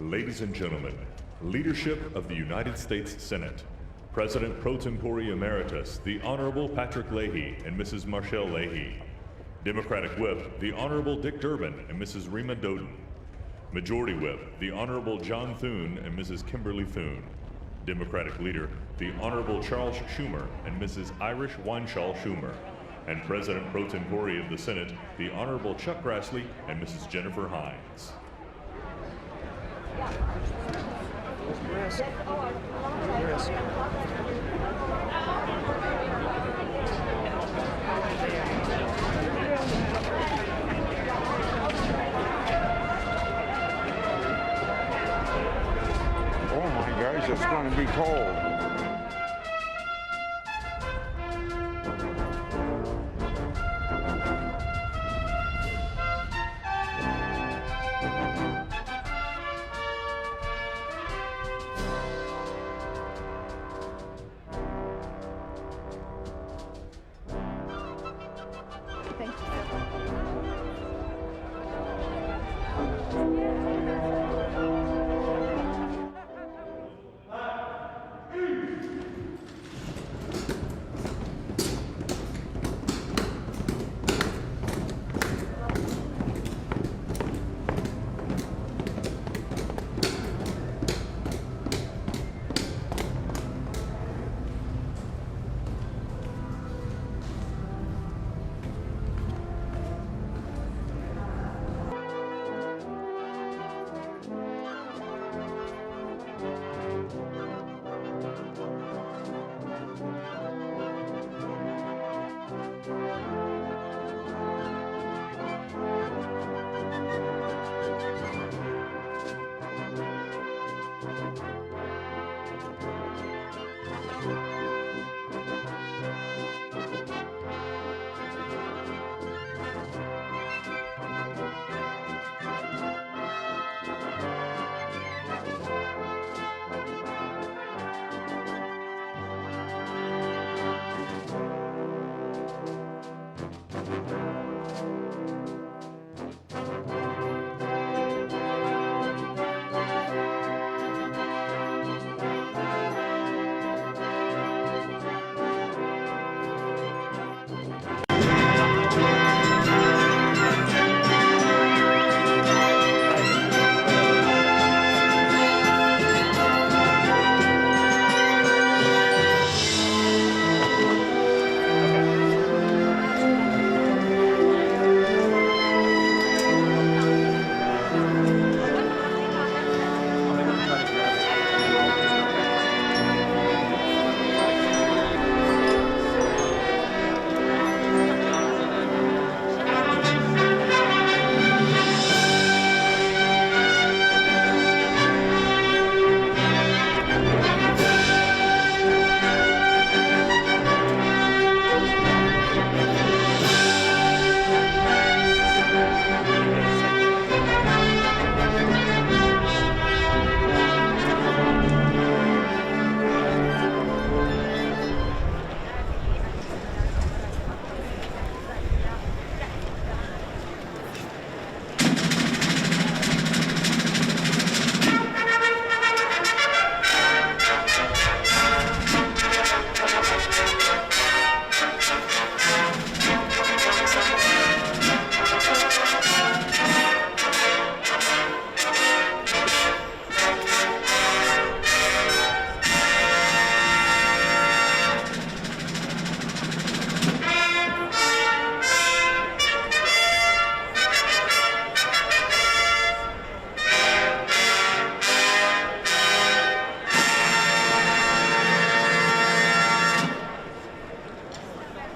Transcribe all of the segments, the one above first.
Ladies and gentlemen, leadership of the United States Senate, President Pro Tempore Emeritus, the Honorable Patrick Leahy and Mrs. Marshall Leahy. Democratic Whip, the Honorable Dick Durbin and Mrs. Rima Doden. Majority Whip, the Honorable John Thune and Mrs. Kimberly Thune. Democratic Leader, the Honorable Charles Schumer and Mrs. Irish Wineshaw Schumer. And President Pro Tempore of the Senate, the Honorable Chuck Grassley and Mrs. Jennifer Hines. Oh my gosh, it's going to be cold.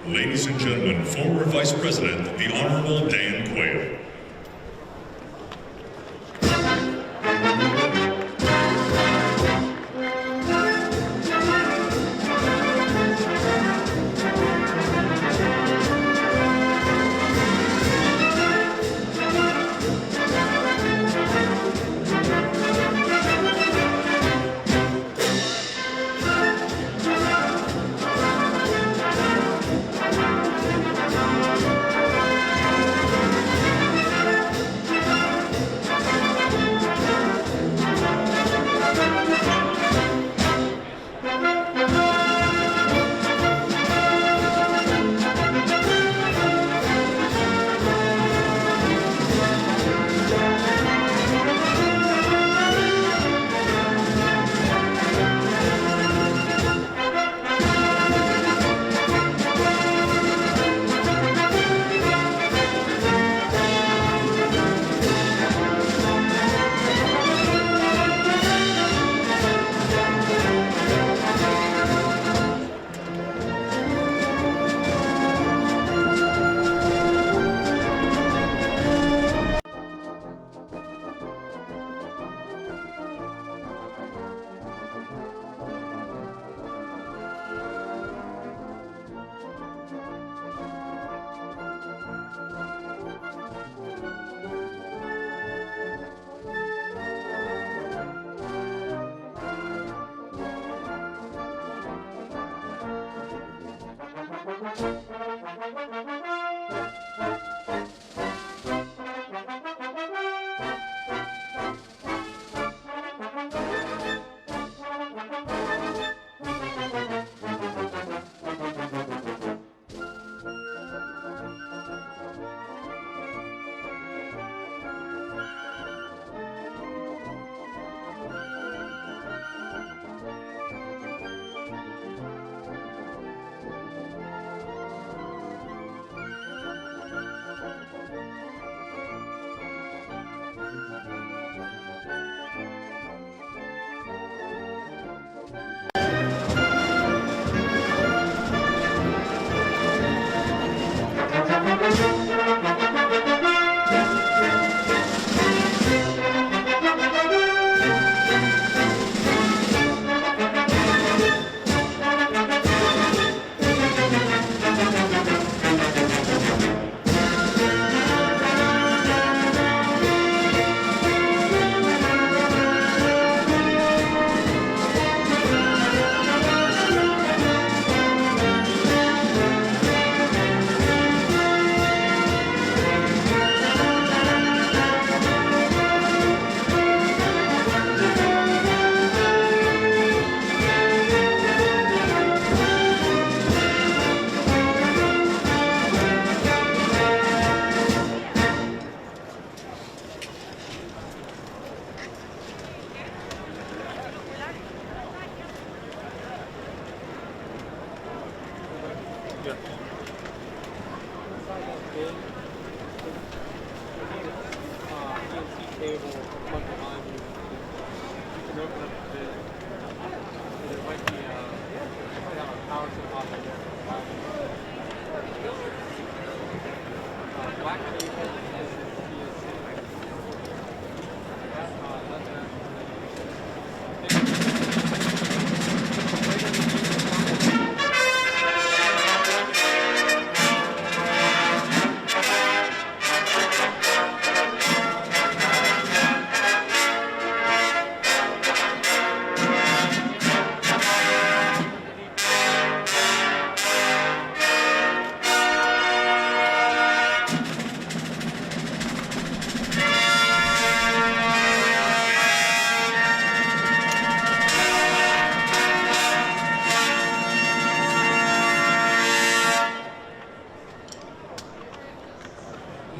Ladies and gentlemen, former Vice President, the Honorable Dan Quayle.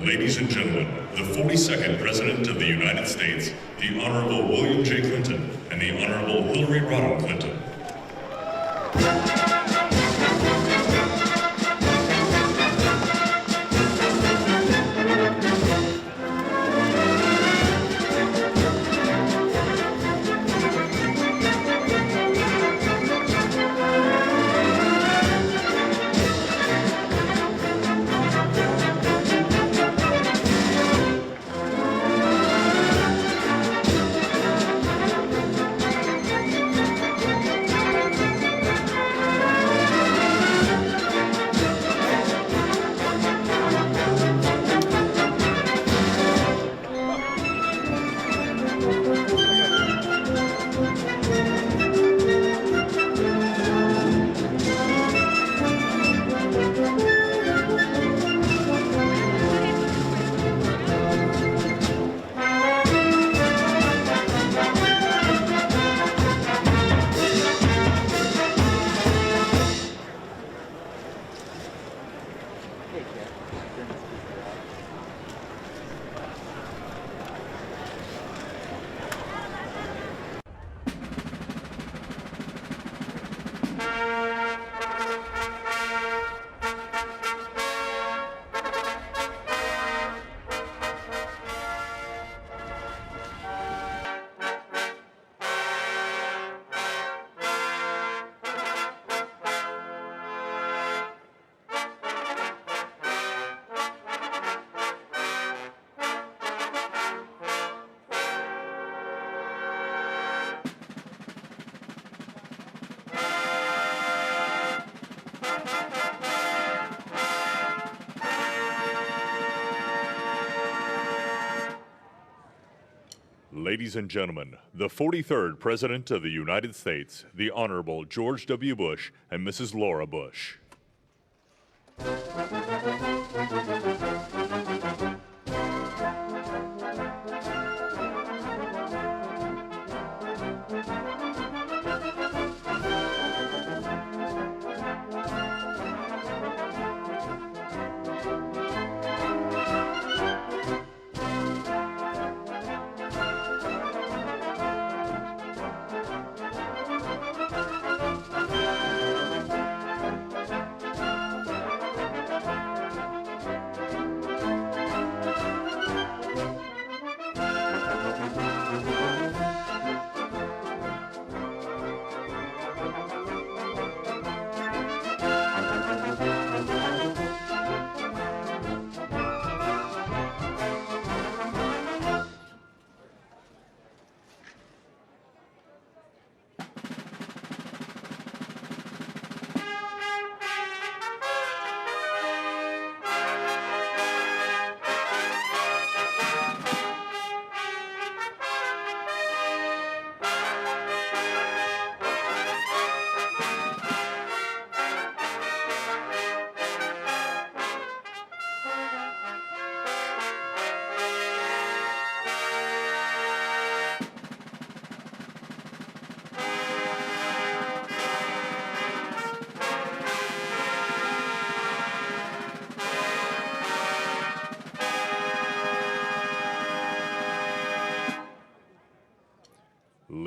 Ladies and gentlemen, the 42nd President of the United States, the Honorable William J. Clinton and the Honorable Hillary Rodham Clinton. Ladies and gentlemen, the 43rd President of the United States, the Honorable George W. Bush and Mrs. Laura Bush.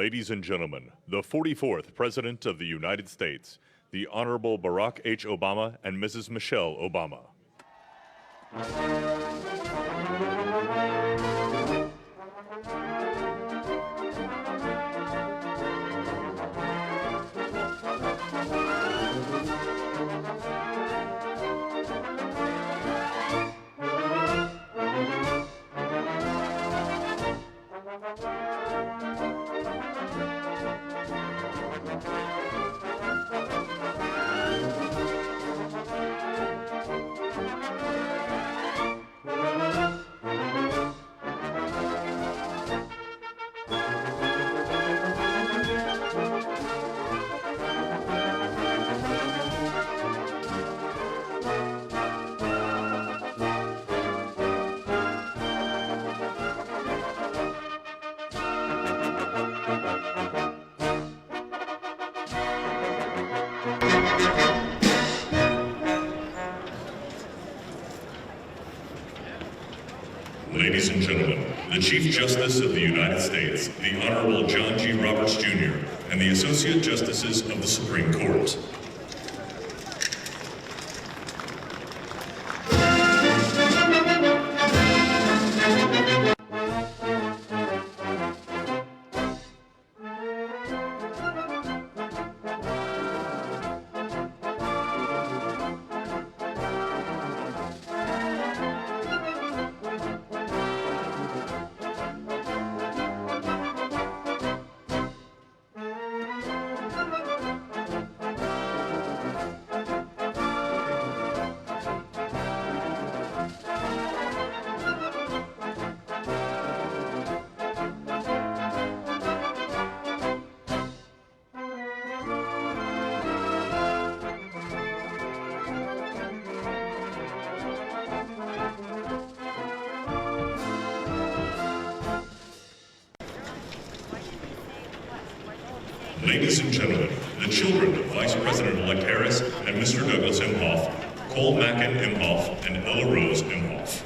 Ladies and gentlemen, the 44th President of the United States, the Honorable Barack H. Obama and Mrs. Michelle Obama. Ladies and gentlemen, the Chief Justice of the United States, the Honorable John G. Roberts, Jr., and the Associate Justices of the Supreme Court. Ladies and gentlemen, the children of Vice President-elect Harris and Mr. Douglas Imhoff, Cole Mackin Imhoff, and Ella Rose Imhoff.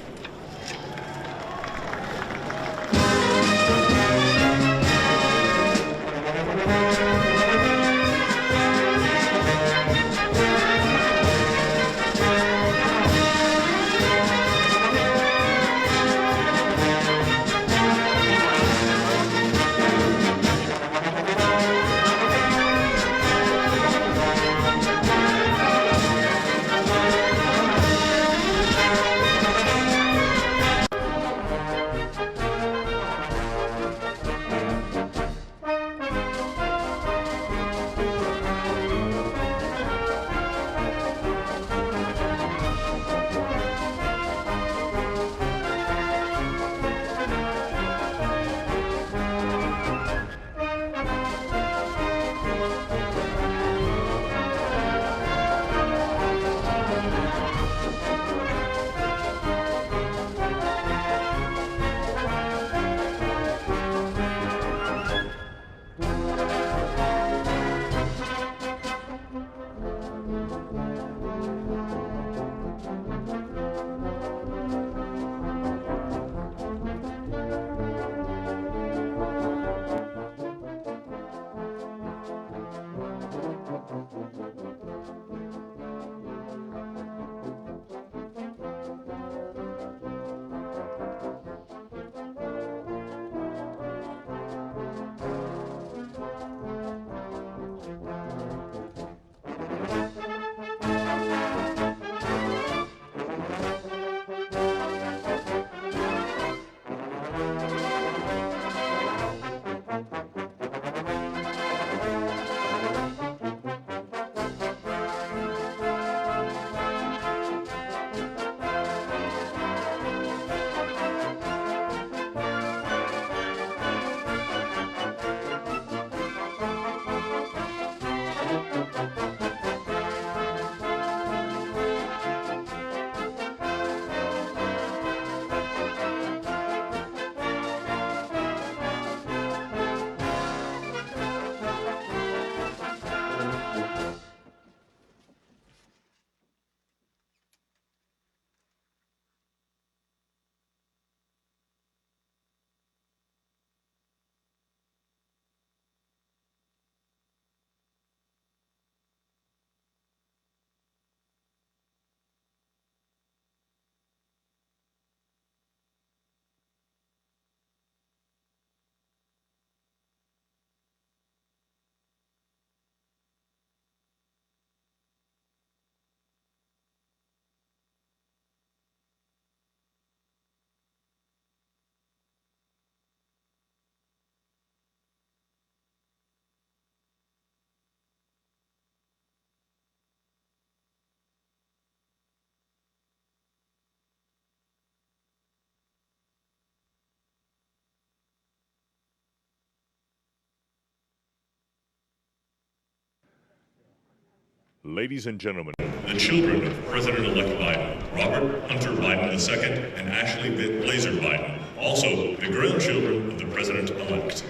Ladies and gentlemen, the children of President-elect Biden, Robert Hunter Biden II and Ashley Blazer Biden, also the grandchildren of the President-elect.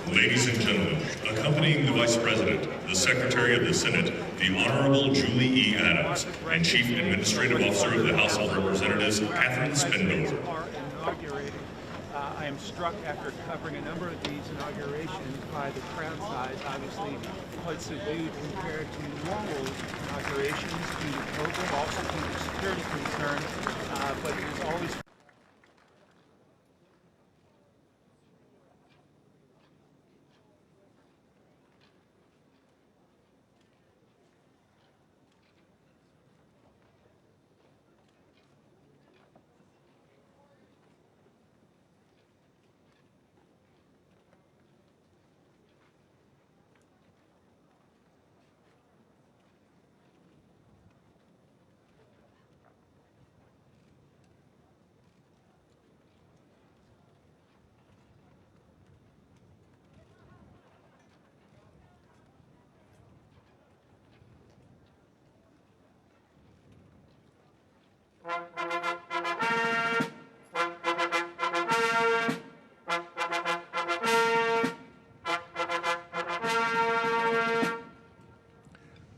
Ladies and gentlemen, accompanying the Vice President, the Secretary of the Senate, the Honorable Julie E. Adams, and Chief Administrative Officer of the House of Representatives, Catherine Spindler. I am struck after covering a number of these inaugurations by the crowd size, obviously quite subdued compared to normal inaugurations due to COVID, also due to security concerns, but it is always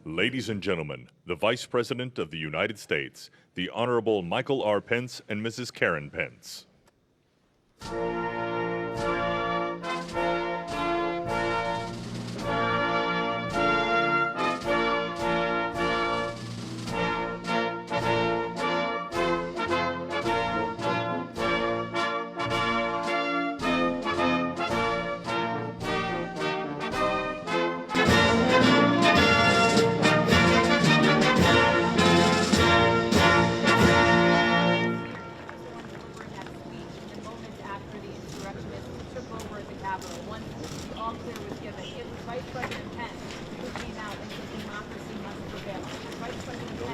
Ladies and gentlemen, the Vice President of the United States, the Honorable Michael R. Pence and Mrs. Karen Pence.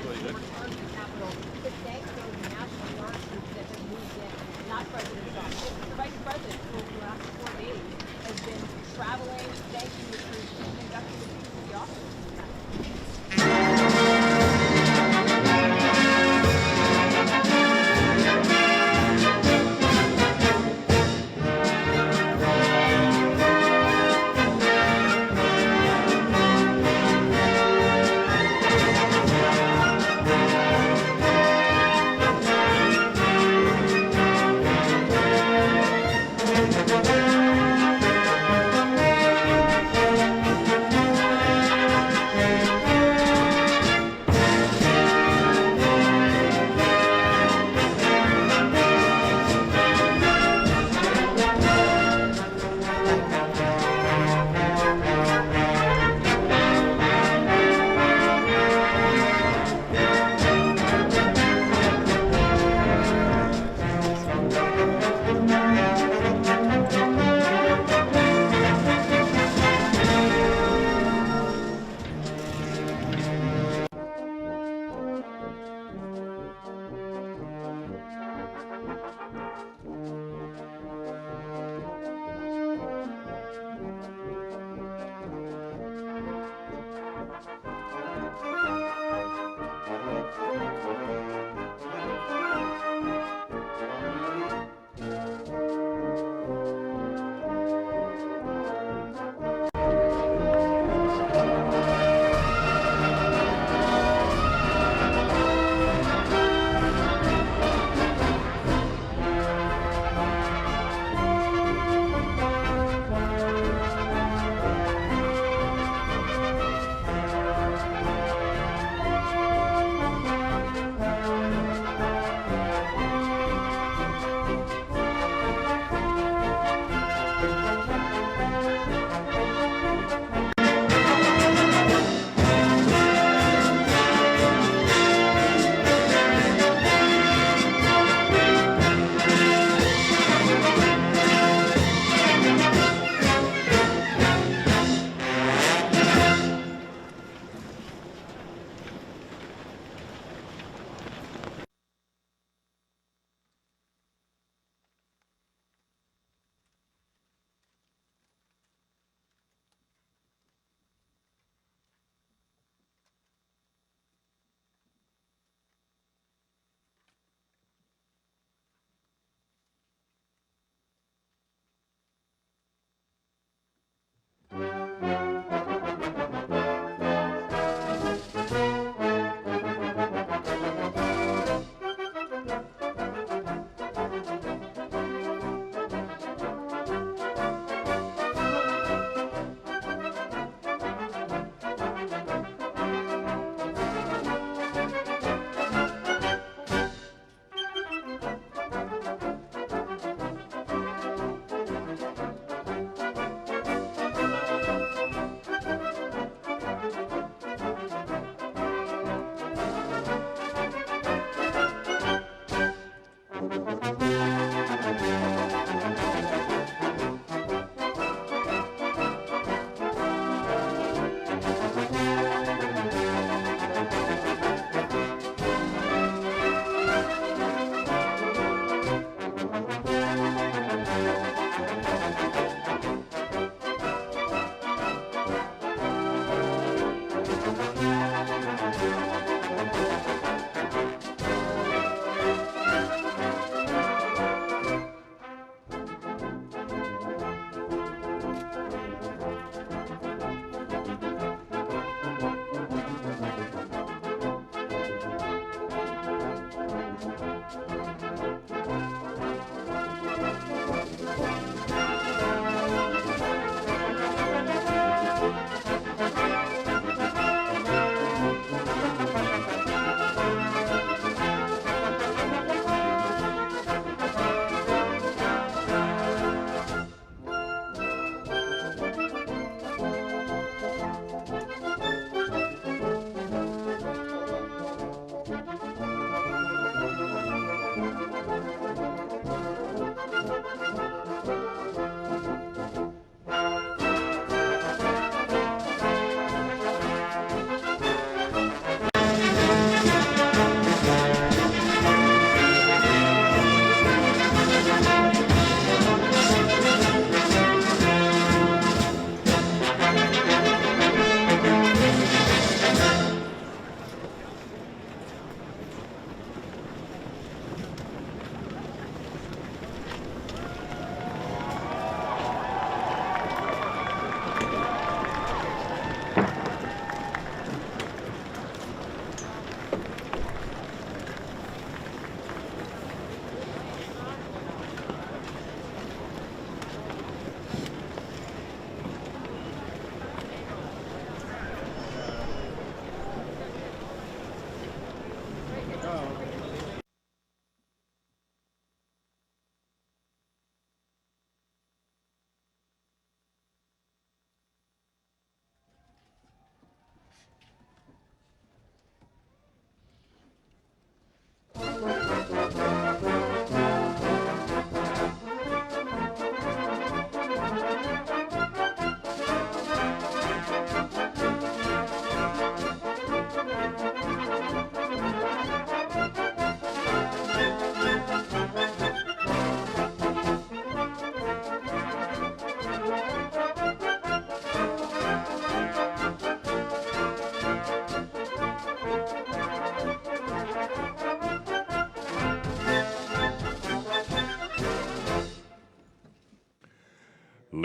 really good. Return to the Capitol to thank those National Guard troops that have moved in, not President Trump. The Vice President, for the last 4 days, has been traveling, thanking the troops, and conducting the peace with the officers.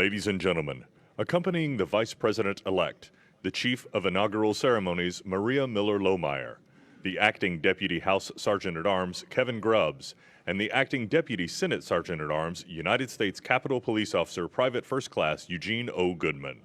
Ladies and gentlemen, accompanying the Vice President-elect, the Chief of Inaugural Ceremonies, Maria Miller-Lohmeyer, the Acting Deputy House Sergeant-at-Arms, Kevin Grubbs, and the Acting Deputy Senate Sergeant-at-Arms, United States Capitol Police Officer Private First Class Eugene O. Goodman.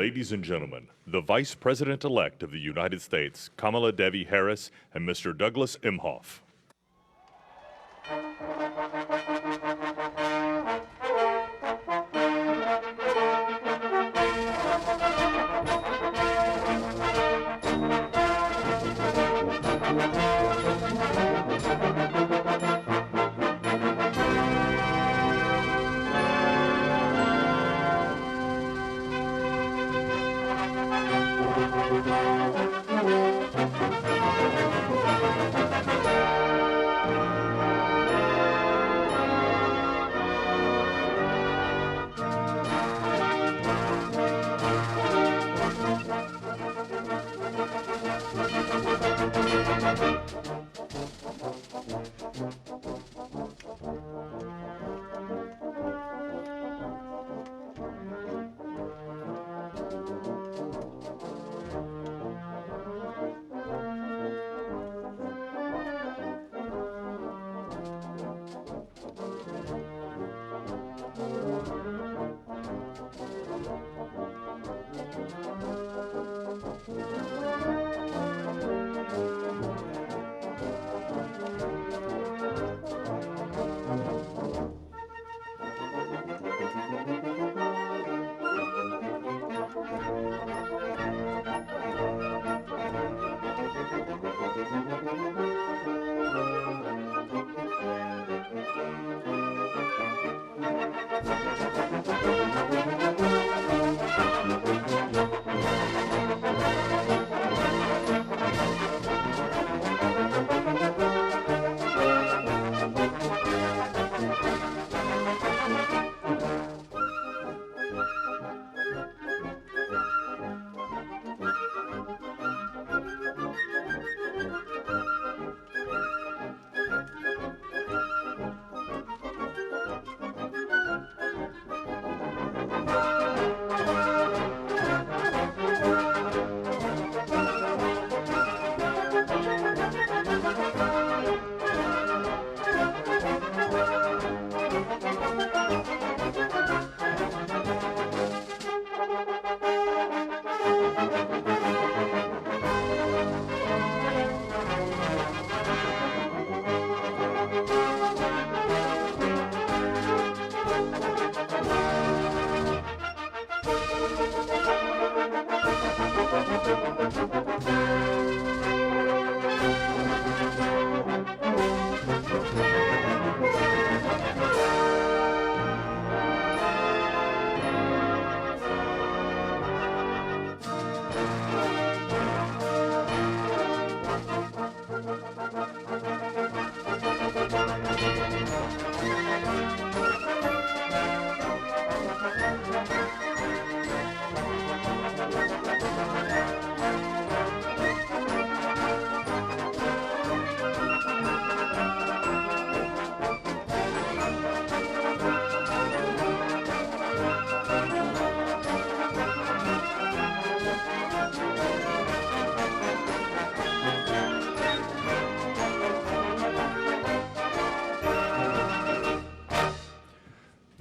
Ladies and gentlemen, the Vice President-elect of the United States, Kamala Devi Harris, and Mr. Douglas Emhoff.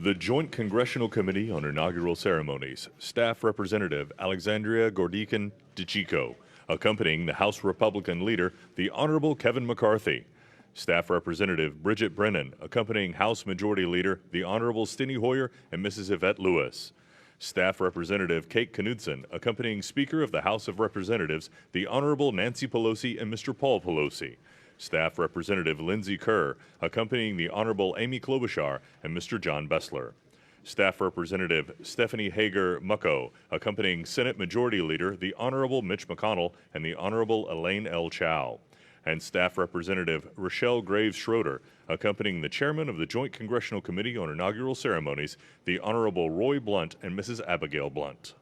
The Joint Congressional Committee on Inaugural Ceremonies, Staff Representative Alexandria Gordican-DeChico, accompanying the House Republican leader, the Honorable Kevin McCarthy. Staff Representative Bridget Brennan, accompanying House Majority Leader, the Honorable Steny Hoyer and Mrs. Yvette Lewis. Staff Representative Kate Knudsen, accompanying Speaker of the House of Representatives, the Honorable Nancy Pelosi and Mr. Paul Pelosi. Staff Representative Lindsey Kerr, accompanying the Honorable Amy Klobuchar and Mr. John Bessler. Staff Representative Stephanie Hager-Mucko, accompanying Senate Majority Leader, the Honorable Mitch McConnell and the Honorable Elaine L. Chao. And Staff Representative Rochelle Graves Schroeder, accompanying the Chairman of the Joint Congressional Committee on Inaugural Ceremonies, the Honorable Roy Blunt and Mrs. Abigail Blunt.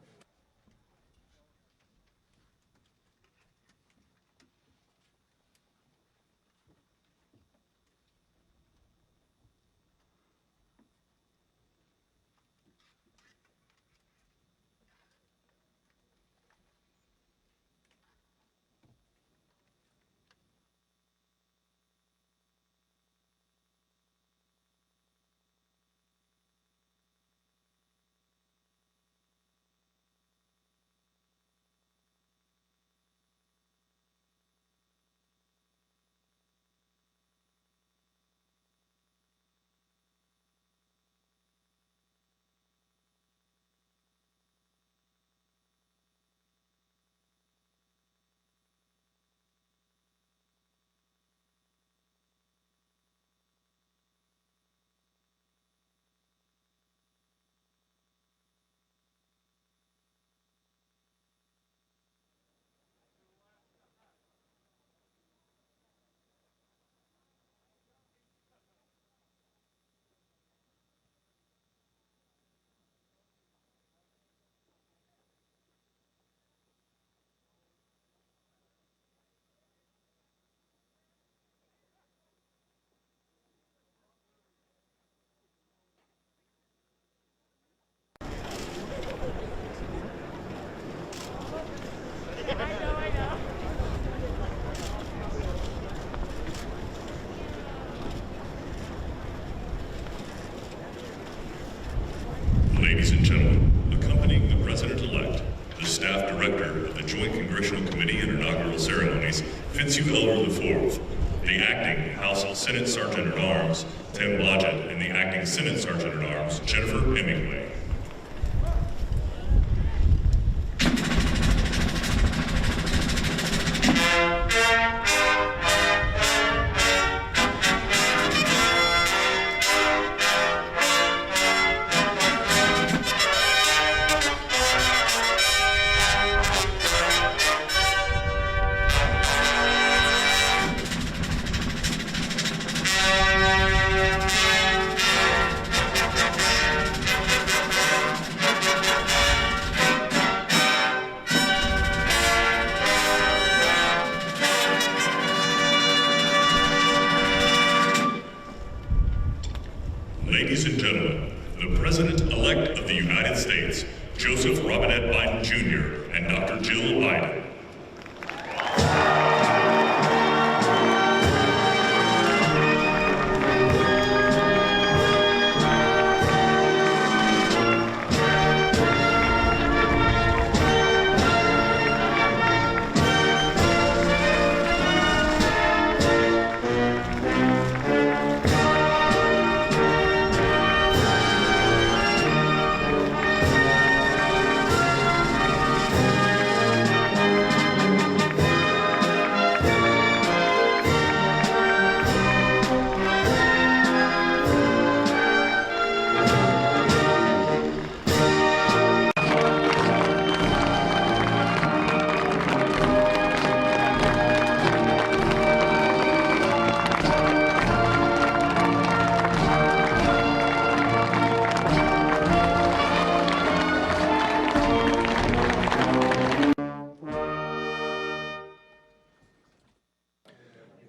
Ladies and gentlemen, accompanying the President-elect, the Staff Director of the Joint Congressional Committee on Inaugural Ceremonies, Fitzhugh Elder IV, the Acting House and Senate Sergeant-at-Arms, Tim Blodgett, and the Acting Senate Sergeant-at-Arms, Jennifer Hemingway. Ladies and gentlemen, the President-elect of the United States, Joseph Robinette Biden Jr. and Dr. Jill Biden.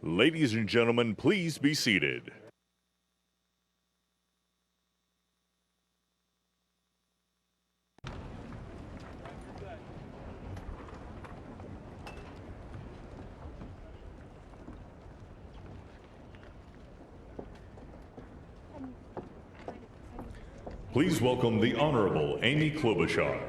Ladies and gentlemen, please be seated. Please welcome the Honorable Amy Klobuchar.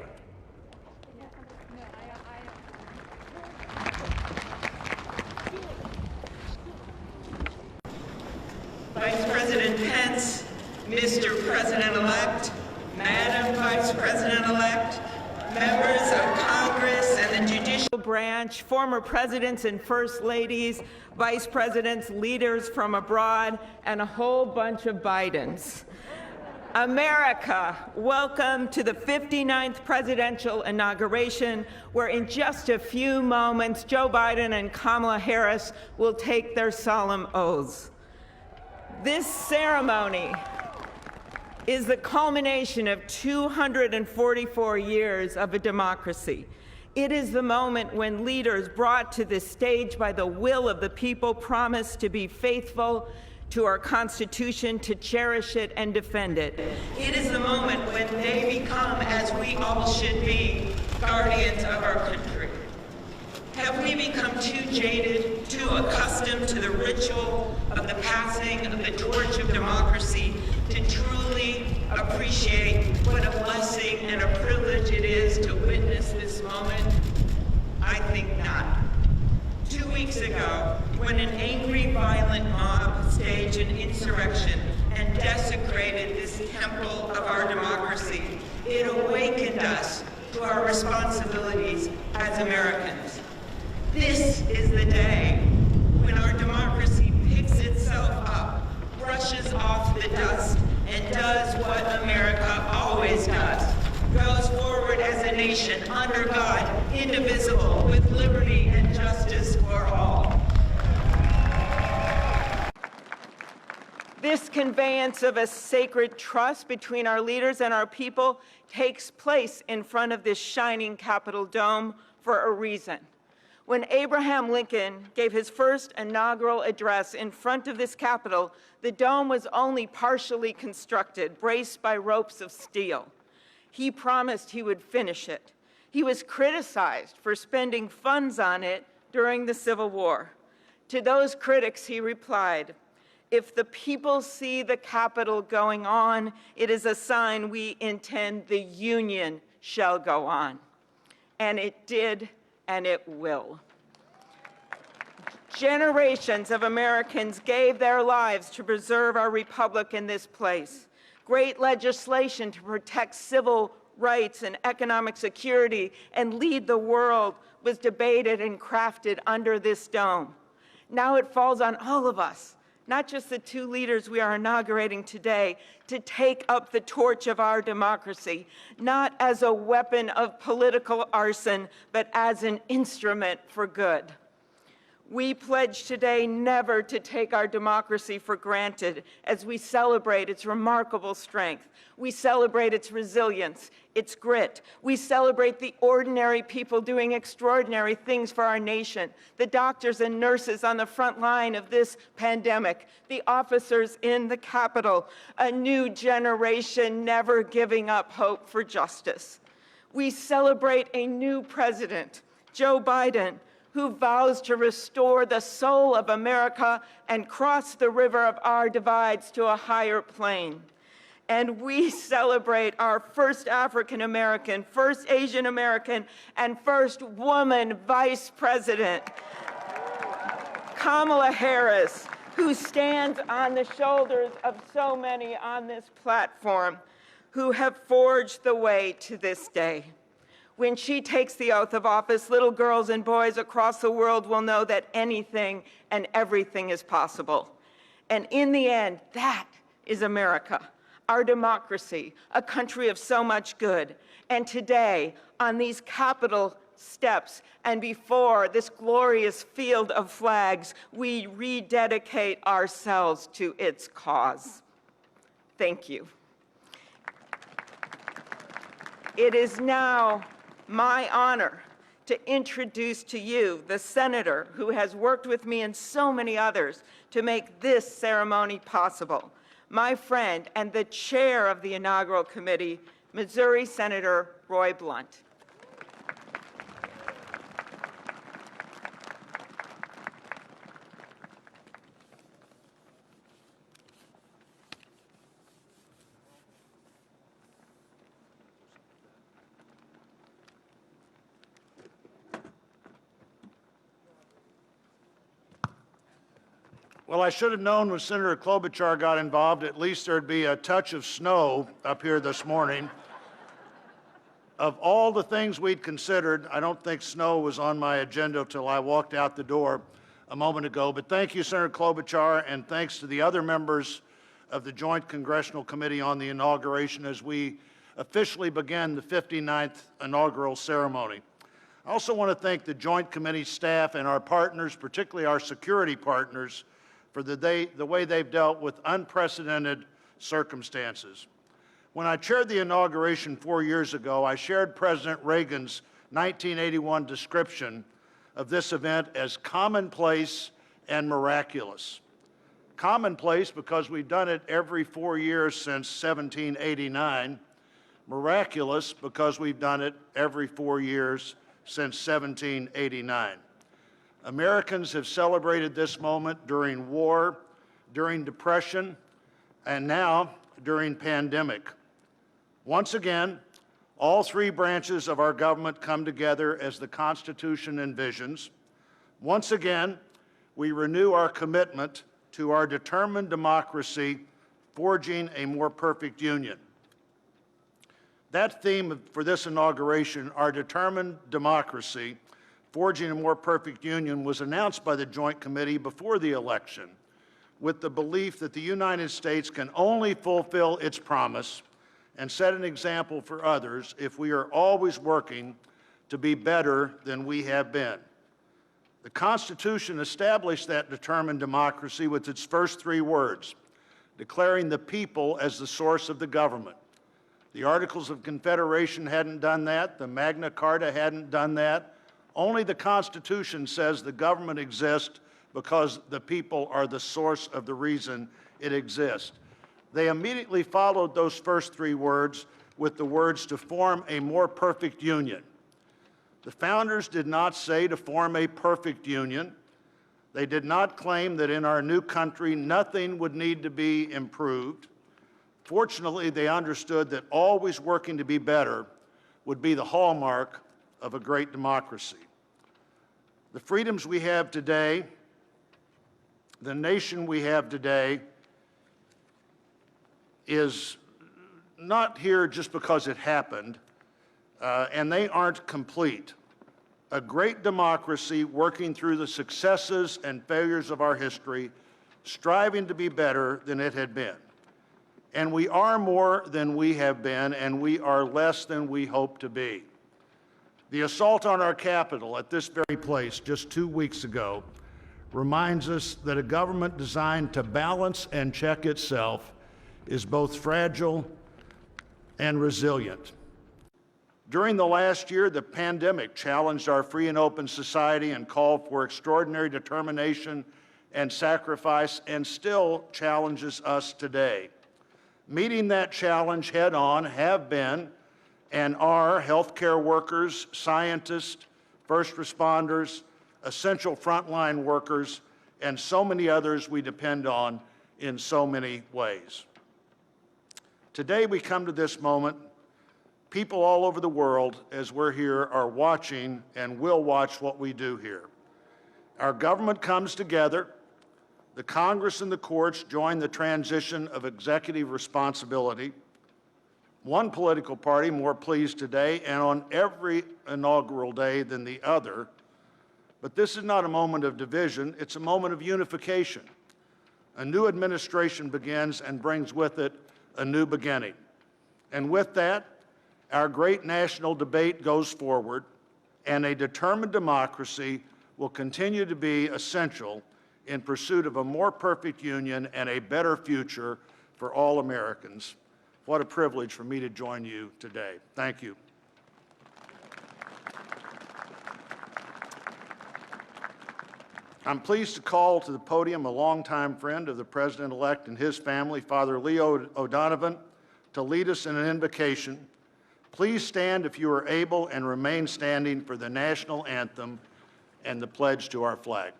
Vice President Pence, Mr. President-elect, Madam Vice President-elect, members of Congress and the judicial branch, former presidents and first ladies, vice presidents, leaders from abroad, and a whole bunch of Bidens. America, welcome to the 59th presidential inauguration, where in just a few moments, Joe Biden and Kamala Harris will take their solemn oaths. This ceremony is the culmination of 244 years of a democracy. It is the moment when leaders brought to this stage by the will of the people promise to be faithful to our Constitution, to cherish it and defend it. It is the moment when they become, as we all should be, guardians of our country. Have we become too jaded, too accustomed to the ritual of the passing of the torch of democracy to truly appreciate what a blessing and a privilege it is to witness this moment? I think not. 2 weeks ago, when an angry, violent mob staged an insurrection and desecrated this temple of our democracy, it awakened us to our responsibilities as Americans. This is the day when our democracy picks itself up, brushes off the dust, and does what America always does, goes forward as a nation under God, indivisible, with liberty and justice for all. This conveyance of a sacred trust between our leaders and our people takes place in front of this shining Capitol dome for a reason. When Abraham Lincoln gave his first inaugural address in front of this Capitol, the dome was only partially constructed, braced by ropes of steel. He promised he would finish it. He was criticized for spending funds on it during the Civil War. To those critics, he replied, "If the people see the Capitol going on, it is a sign we intend the Union shall go on." And it did, and it will. Generations of Americans gave their lives to preserve our republic in this place. Great legislation to protect civil rights and economic security and lead the world was debated and crafted under this dome. Now it falls on all of us, not just the two leaders we are inaugurating today, to take up the torch of our democracy, not as a weapon of political arson, but as an instrument for good. We pledge today never to take our democracy for granted as we celebrate its remarkable strength. We celebrate its resilience, its grit. We celebrate the ordinary people doing extraordinary things for our nation, the doctors and nurses on the front line of this pandemic, the officers in the Capitol, a new generation never giving up hope for justice. We celebrate a new president, Joe Biden, who vows to restore the soul of America and cross the river of our divides to a higher plane. And we celebrate our first African American, first Asian American, and first woman vice president, Kamala Harris, who stands on the shoulders of so many on this platform who have forged the way to this day. When she takes the oath of office, little girls and boys across the world will know that anything and everything is possible. And in the end, that is America, our democracy, a country of so much good. And today, on these Capitol steps and before this glorious field of flags, we rededicate ourselves to its cause. Thank you. It is now my honor to introduce to you the senator who has worked with me and so many others to make this ceremony possible, my friend and the chair of the inaugural committee, Missouri Senator Roy Blunt. Well, I should have known when Senator Klobuchar got involved, at least there'd be a touch of snow up here this morning. Of all the things we'd considered, I don't think snow was on my agenda until I walked out the door a moment ago. But thank you, Senator Klobuchar, and thanks to the other members of the Joint Congressional Committee on the Inauguration as we officially begin the 59th inaugural ceremony. I also want to thank the Joint Committee staff and our partners, particularly our security partners, for the way they've dealt with unprecedented circumstances. When I chaired the inauguration 4 years ago, I shared President Reagan's 1981 description of this event as commonplace and miraculous. Commonplace because we've done it every 4 years since 1789. Miraculous because we've done it every 4 years since 1789. Americans have celebrated this moment during war, during depression, and now during pandemic. Once again, all three branches of our government come together as the Constitution envisions. Once again, we renew our commitment to our determined democracy, forging a more perfect union. That theme for this inauguration, our determined democracy, forging a more perfect union, was announced by the Joint Committee before the election with the belief that the United States can only fulfill its promise and set an example for others if we are always working to be better than we have been. The Constitution established that determined democracy with its first three words, declaring the people as the source of the government. The Articles of Confederation hadn't done that. The Magna Carta hadn't done that. Only the Constitution says the government exists because the people are the source of the reason it exists. They immediately followed those first three words with the words to form a more perfect union. The founders did not say to form a perfect union. They did not claim that in our new country nothing would need to be improved. Fortunately, they understood that always working to be better would be the hallmark of a great democracy. The freedoms we have today, the nation we have today, is not here just because it happened, and they aren't complete. A great democracy working through the successes and failures of our history, striving to be better than it had been. And we are more than we have been, and we are less than we hope to be. The assault on our Capitol at this very place just 2 weeks ago reminds us that a government designed to balance and check itself is both fragile and resilient. During the last year, the pandemic challenged our free and open society and called for extraordinary determination and sacrifice, and still challenges us today. Meeting that challenge head on have been and are healthcare workers, scientists, first responders, essential frontline workers, and so many others we depend on in so many ways. Today we come to this moment. People all over the world, as we're here, are watching and will watch what we do here. Our government comes together. The Congress and the courts join the transition of executive responsibility. One political party more pleased today and on every inaugural day than the other. But this is not a moment of division, it's a moment of unification. A new administration begins and brings with it a new beginning. And with that, our great national debate goes forward, and a determined democracy will continue to be essential in pursuit of a more perfect union and a better future for all Americans. What a privilege for me to join you today. Thank you. I'm pleased to call to the podium a longtime friend of the President-elect and his family, Father Leo O'Donovan, to lead us in an invocation. Please stand if you are able and remain standing for the national anthem and the pledge to our flag.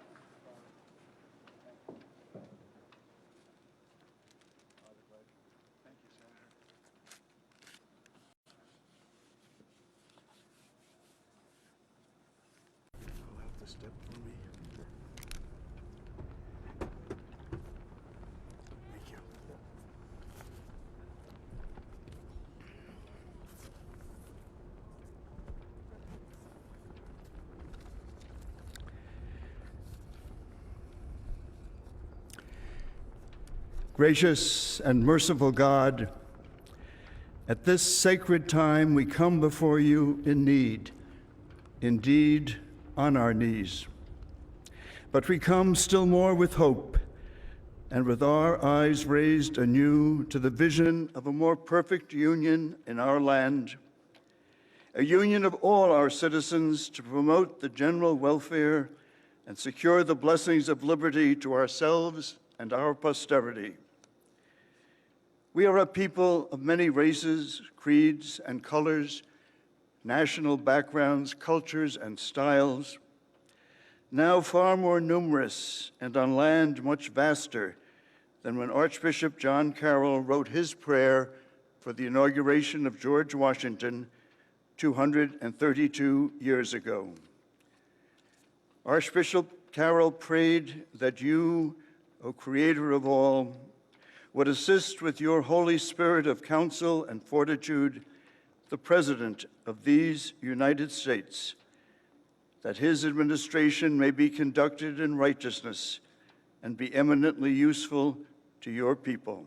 Gracious and merciful God, at this sacred time we come before you in need, indeed on our knees. But we come still more with hope and with our eyes raised anew to the vision of a more perfect union in our land, a union of all our citizens to promote the general welfare and secure the blessings of liberty to ourselves and our posterity. We are a people of many races, creeds, and colors, national backgrounds, cultures, and styles, now far more numerous and on land much vaster than when Archbishop John Carroll wrote his prayer for the inauguration of George Washington 232 years ago. Archbishop Carroll prayed that you, O Creator of all, would assist with your Holy Spirit of counsel and fortitude the President of these United States, that his administration may be conducted in righteousness and be eminently useful to your people.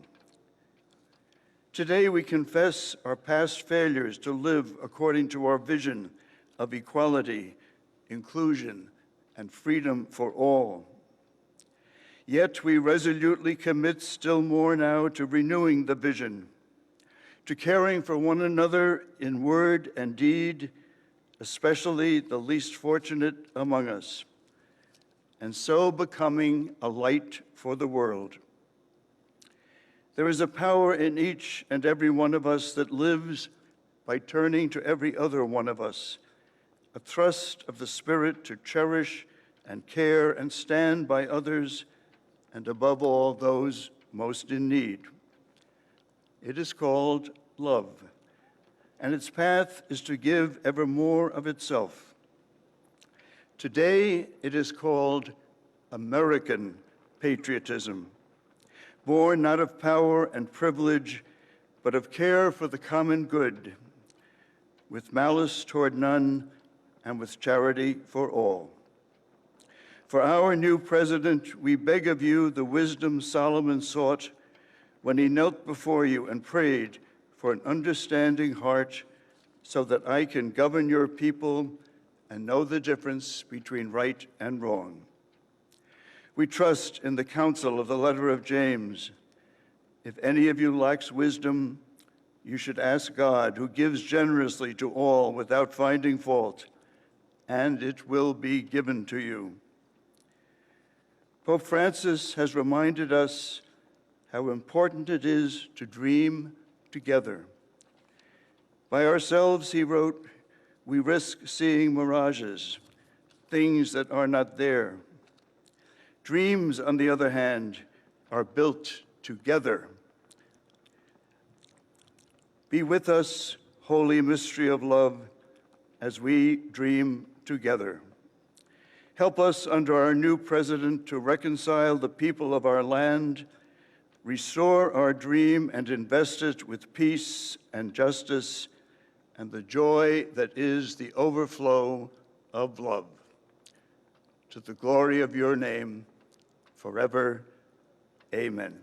Today we confess our past failures to live according to our vision of equality, inclusion, and freedom for all. Yet we resolutely commit still more now to renewing the vision, to caring for one another in word and deed, especially the least fortunate among us, and so becoming a light for the world. There is a power in each and every one of us that lives by turning to every other one of us, a thrust of the Spirit to cherish and care and stand by others, and above all, those most in need. It is called love, and its path is to give ever more of itself. Today, it is called American patriotism, born not of power and privilege, but of care for the common good, with malice toward none and with charity for all. For our new president, we beg of you the wisdom Solomon sought when he knelt before you and prayed for an understanding heart so that I can govern your people and know the difference between right and wrong. We trust in the counsel of the letter of James. If any of you lacks wisdom, you should ask God, who gives generously to all without finding fault, and it will be given to you. Pope Francis has reminded us how important it is to dream together. By ourselves, he wrote, we risk seeing mirages, things that are not there. Dreams, on the other hand, are built together. Be with us, holy mystery of love, as we dream together. Help us under our new president to reconcile the people of our land, restore our dream and invest it with peace and justice and the joy that is the overflow of love. To the glory of your name, forever, amen.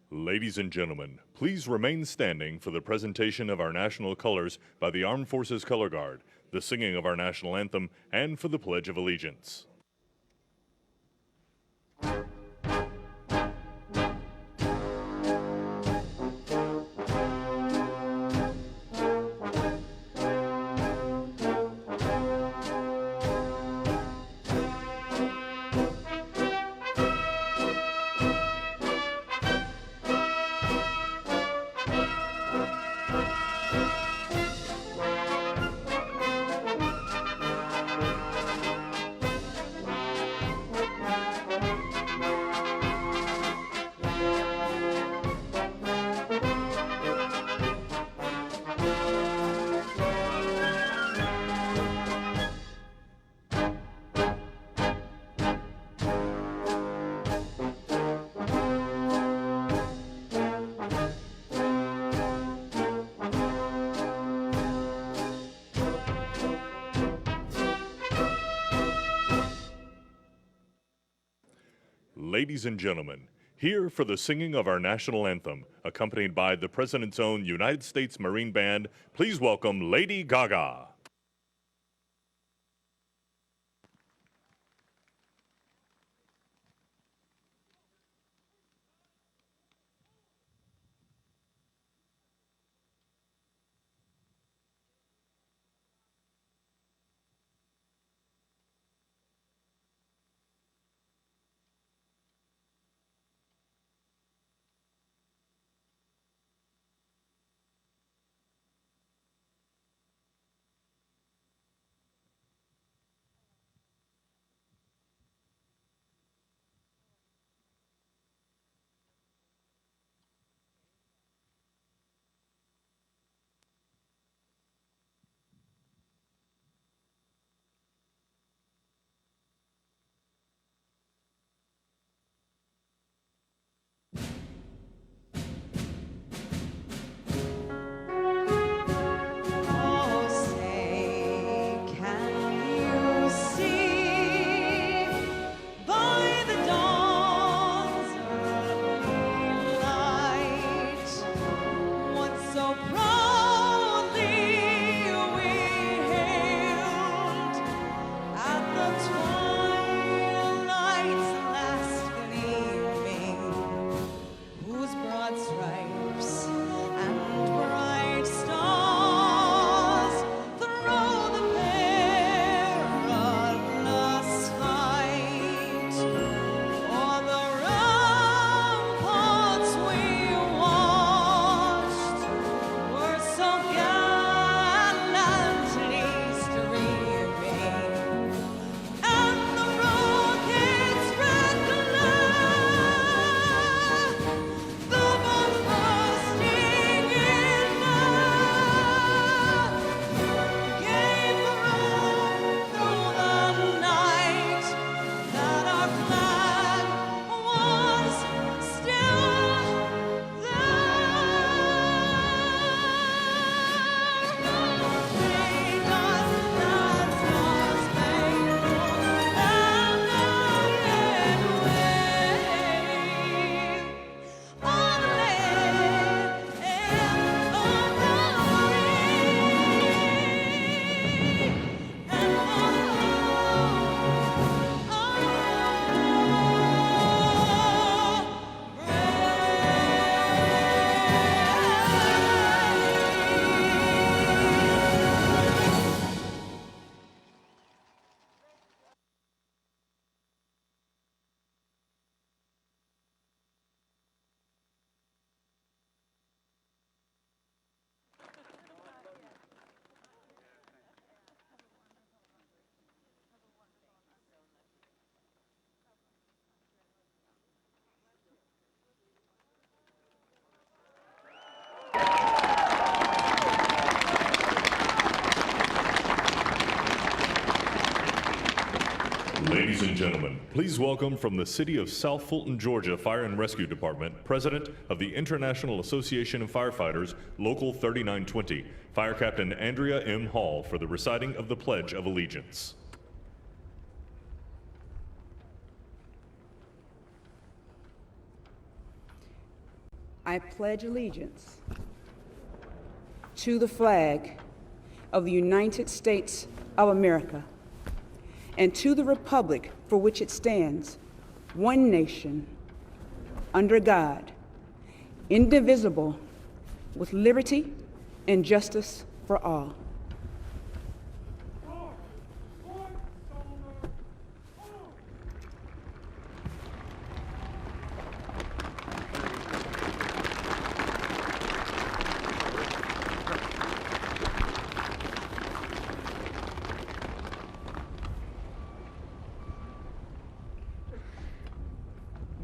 Ladies and gentlemen, please remain standing for the presentation of our national colors by the Armed Forces Color Guard, the singing of our national anthem, and for the Pledge of Allegiance. ladies and gentlemen, here for the singing of our national anthem, accompanied by the President's own United States Marine Band, please welcome Lady Gaga. Ladies and gentlemen, please welcome from the City of South Fulton, Georgia Fire and Rescue Department, President of the International Association of Firefighters, Local 3920, Fire Captain Andrea M. Hall for the reciting of the Pledge of Allegiance. I pledge allegiance to the flag of the United States of America and to the republic for which it stands, one nation, under God, indivisible, with liberty and justice for all.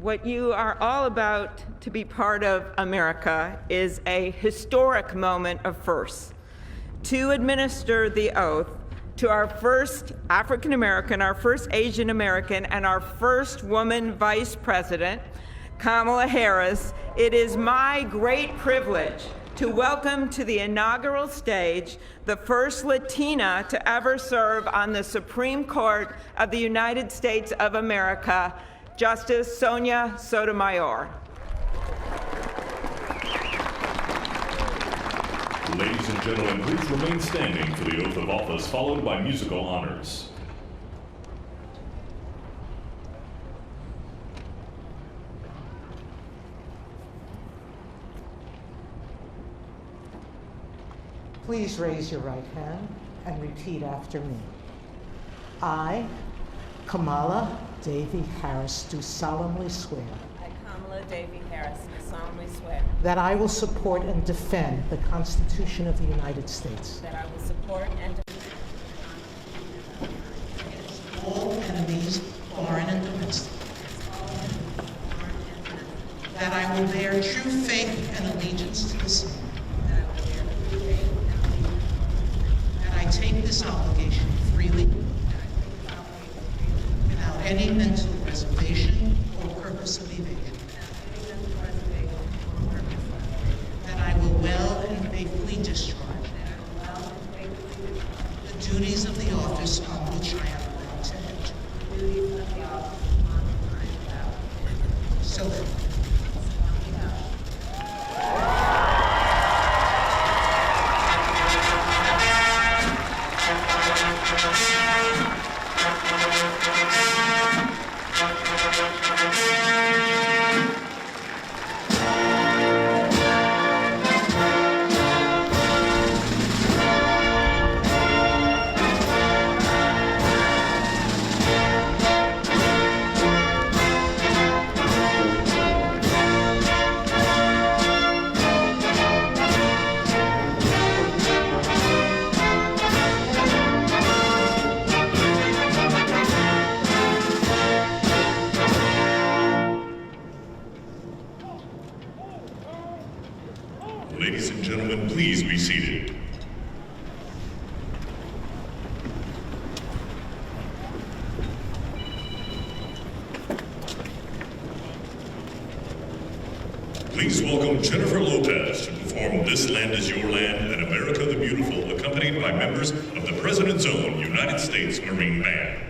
What you are all about to be part of, America, is a historic moment of firsts. To administer the oath to our first African American, our first Asian American, and our first woman Vice President, Kamala Harris, it is my great privilege to welcome to the inaugural stage the first Latina to ever serve on the Supreme Court of the United States of America, Justice Sonia Sotomayor. Ladies and gentlemen, please remain standing for the oath of office, followed by musical honors. Please raise your right hand and repeat after me. I, Kamala Davy Harris, do solemnly swear I, Kamala Davy Harris, do solemnly swear that I will support and defend the Constitution of the United States. that I will support and defend All enemies, foreign and domestic. That I will bear true faith and allegiance to the same. That I take this obligation freely, without any mental reservation or purpose of evasion. That I will well and faithfully discharge the duties of the office on which I am about to enter. So help me. Ladies and gentlemen, please be seated. Please welcome Jennifer Lopez to perform This Land Is Your Land and America the Beautiful, accompanied by members of the President's Own United States Marine Band.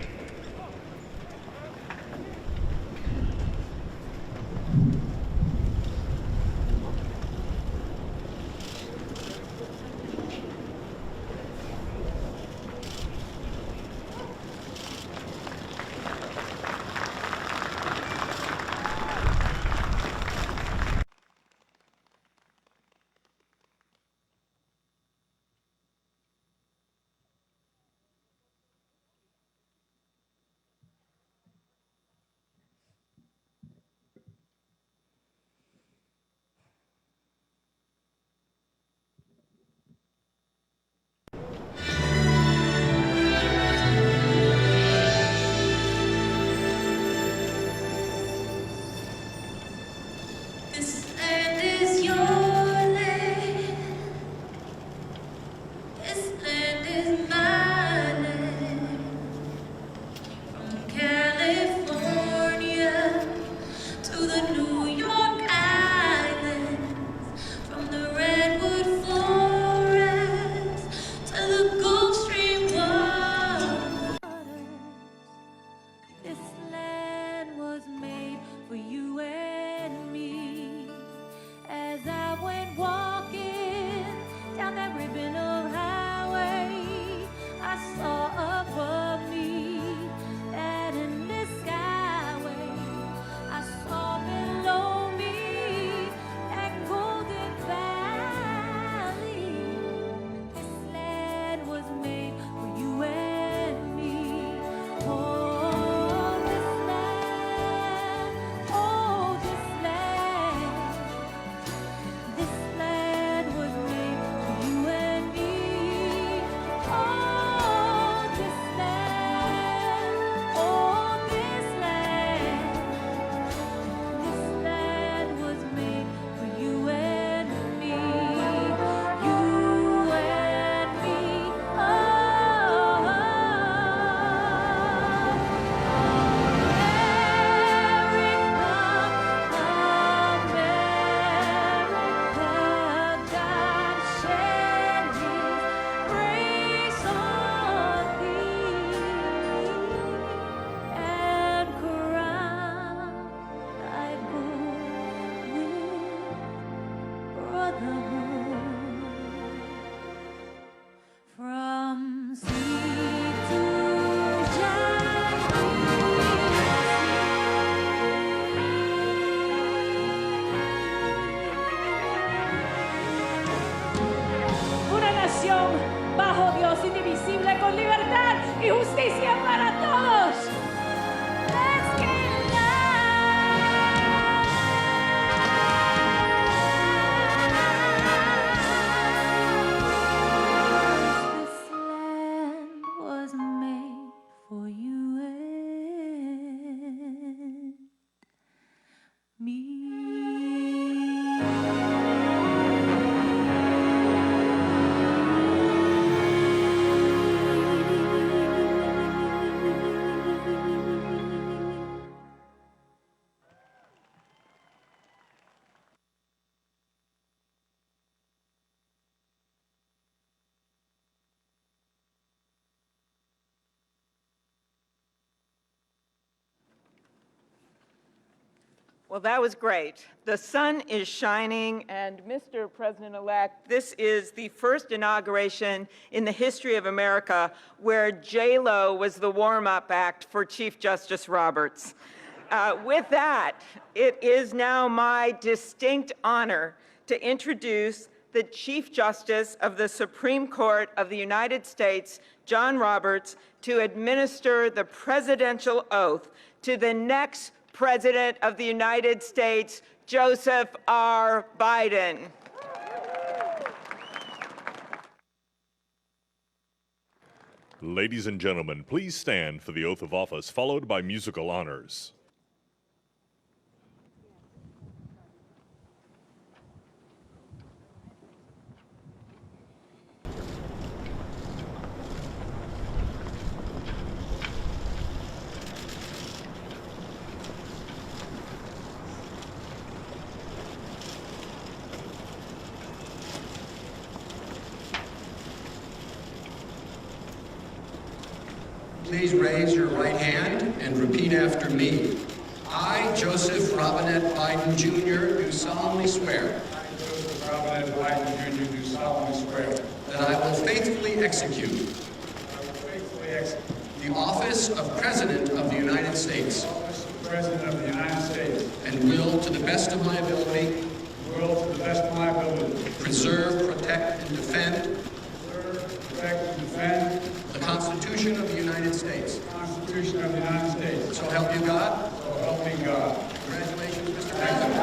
fuerte con libertad y justicia para todos. Let's get This land was made for you and me. Well, that was great. The sun is shining, and Mr. President-elect, this is the first inauguration in the history of America where J-Lo was the warm-up act for Chief Justice Roberts. With that, it is now my distinct honor to introduce the Chief Justice of the Supreme Court of the United States, John Roberts, to administer the presidential oath to the next President of the United States, Joseph R. Biden. Ladies and gentlemen, please stand for the oath of office, followed by musical honors. Please raise your right hand and repeat after me. I, Joseph Robinette Biden Jr., do solemnly swear. I, Joseph Robinette Biden Jr., do solemnly swear. That I will faithfully execute. The office of President of the United States. The office of President of the United States. And will, to the best of my ability. Will, to the best of my ability. Preserve, protect, and defend. Preserve, protect, and defend. The Constitution of the United States. The Constitution of the United States. So help you God. So help me God. Congratulations, Mr. President.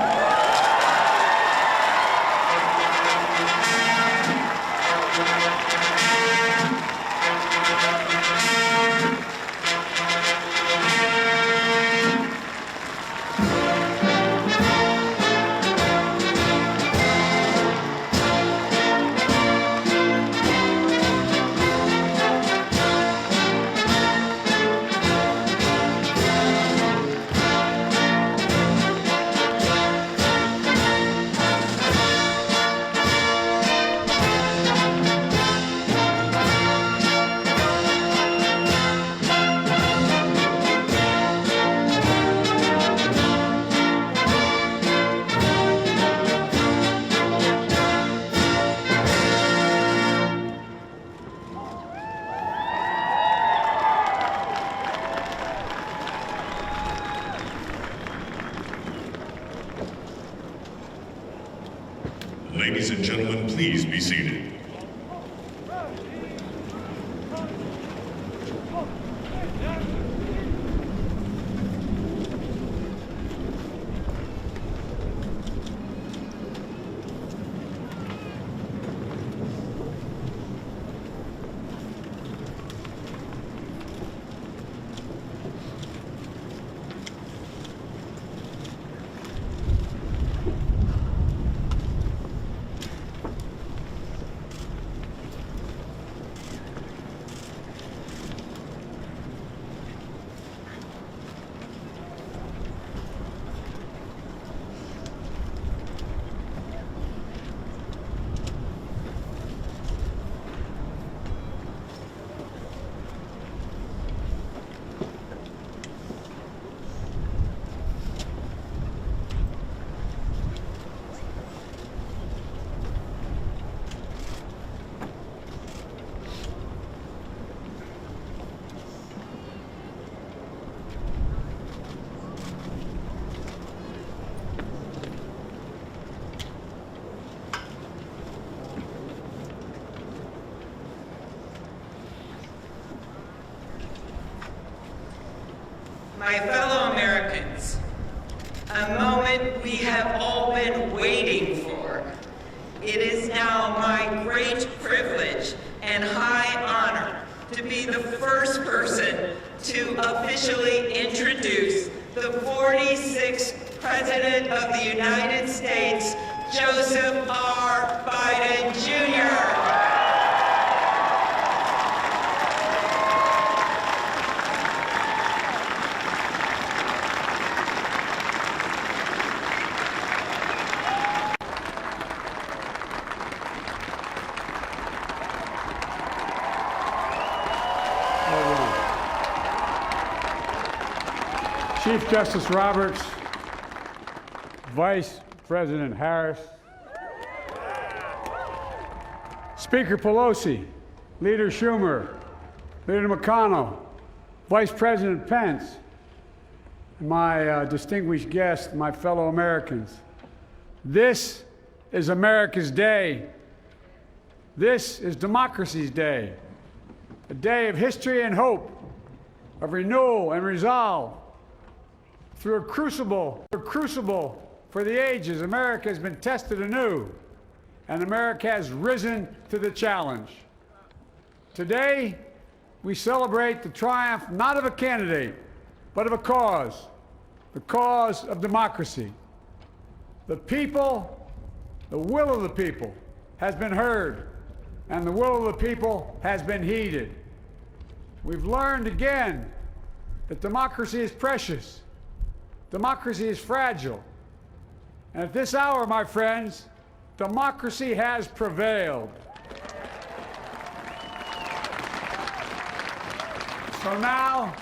Ladies and gentlemen, please be seated. my fellow Americans, a moment we have all been waiting for. It is now my great privilege and high honor to be the first person to officially introduce the 46th President of the United States, Joseph R. Biden, Jr. Chief Justice Roberts, Vice President Harris, Speaker Pelosi, Leader Schumer, Leader McConnell, Vice President Pence, and my distinguished guests, my fellow Americans. This is America's day. This is democracy's day, a day of history and hope, of renewal and resolve. Through a crucible for the ages, America has been tested anew, and America has risen to the challenge. Today, we celebrate the triumph not of a candidate, but of a cause, the cause of democracy. The people, the will of the people has been heard, and the will of the people has been heeded. We've learned again that democracy is precious. Democracy is fragile. And at this hour, my friends, democracy has prevailed. So now,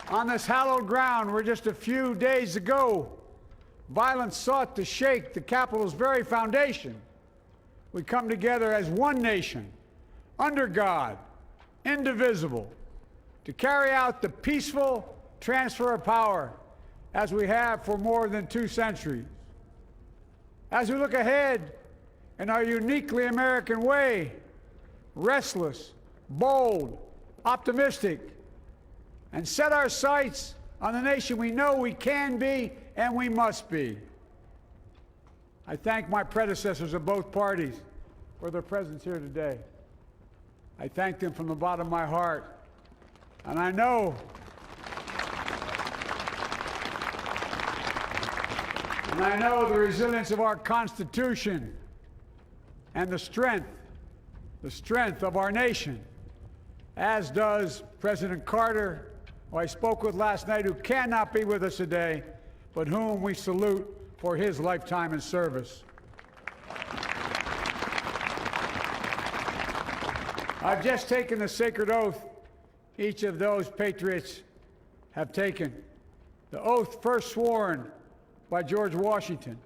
on this hallowed ground where just a few days ago, violence sought to shake the Capitol's very foundation, we come together as one nation, under God, indivisible, to carry out the peaceful transfer of power as we have for more than 2 centuries. As we look ahead in our uniquely American way, restless, bold, optimistic, and set our sights on the nation we know we can be and we must be. I thank my predecessors of both parties for their presence here today. I thank them from the bottom of my heart. And I know the resilience of our Constitution and the strength of our nation, as does President Carter, who I spoke with last night, who cannot be with us today, but whom we salute for his lifetime in service. I've just taken the sacred oath each of those patriots have taken, the oath first sworn by George Washington.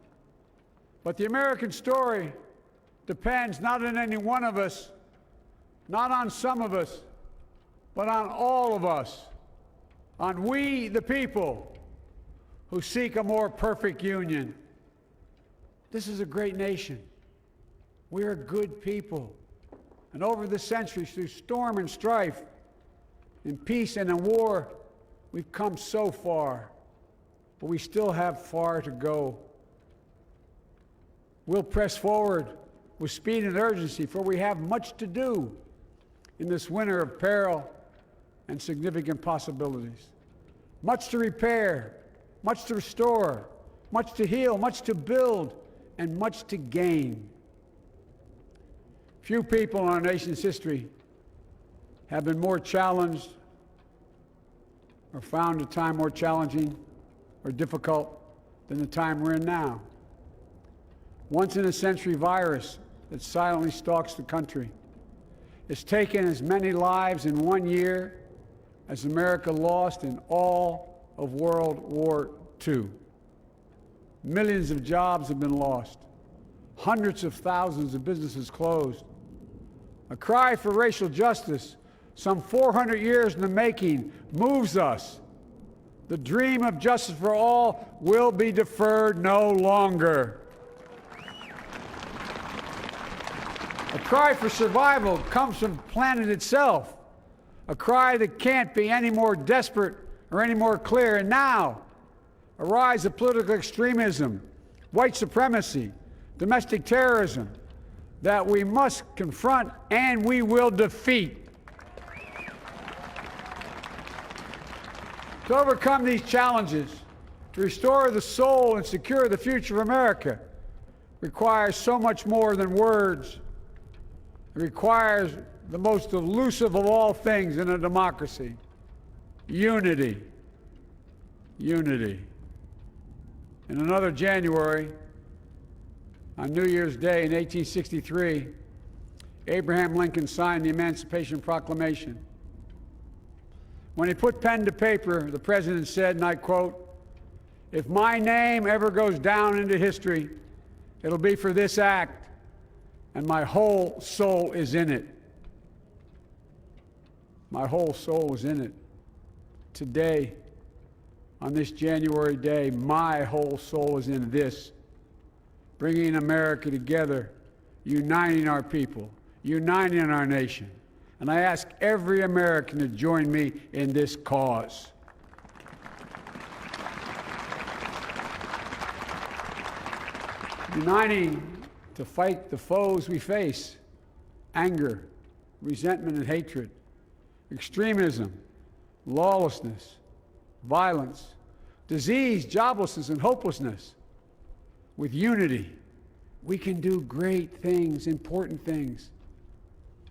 But the American story depends not on any one of us, not on some of us, but on all of us, on we, the people, who seek a more perfect union. This is a great nation. We're a good people. And over the centuries, through storm and strife, in peace and in war, we've come so far. But we still have far to go. We'll press forward with speed and urgency, for we have much to do in this winter of peril and significant possibilities. Much to repair, much to restore, much to heal, much to build, and much to gain. Few people in our nation's history have been more challenged or found a time more challenging or difficult than the time we're in now. Once-in-a-century virus that silently stalks the country. It's taken as many lives in 1 year as America lost in all of World War II. Millions of jobs have been lost. Hundreds of thousands of businesses closed. A cry for racial justice, some 400 years in the making, moves us. The dream of justice for all will be deferred no longer. A cry for survival comes from the planet itself, a cry that can't be any more desperate are any more clear. And now, a rise of political extremism, white supremacy, domestic terrorism that we must confront and we will defeat. To overcome these challenges, to restore the soul and secure the future of America, requires so much more than words. It requires the most elusive of all things in a democracy: unity. Unity. In another January, on New Year's Day in 1863, Abraham Lincoln signed the Emancipation Proclamation. When he put pen to paper, the president said, and I quote, "If my name ever goes down into history, it'll be for this act, and my whole soul is in it." My whole soul is in it. Today, on this January day, my whole soul is in this, bringing America together, uniting our people, uniting our nation. And I ask every American to join me in this cause. Uniting to fight the foes we face: anger, resentment and hatred, extremism, lawlessness, violence, disease, joblessness, and hopelessness. With unity, we can do great things, important things.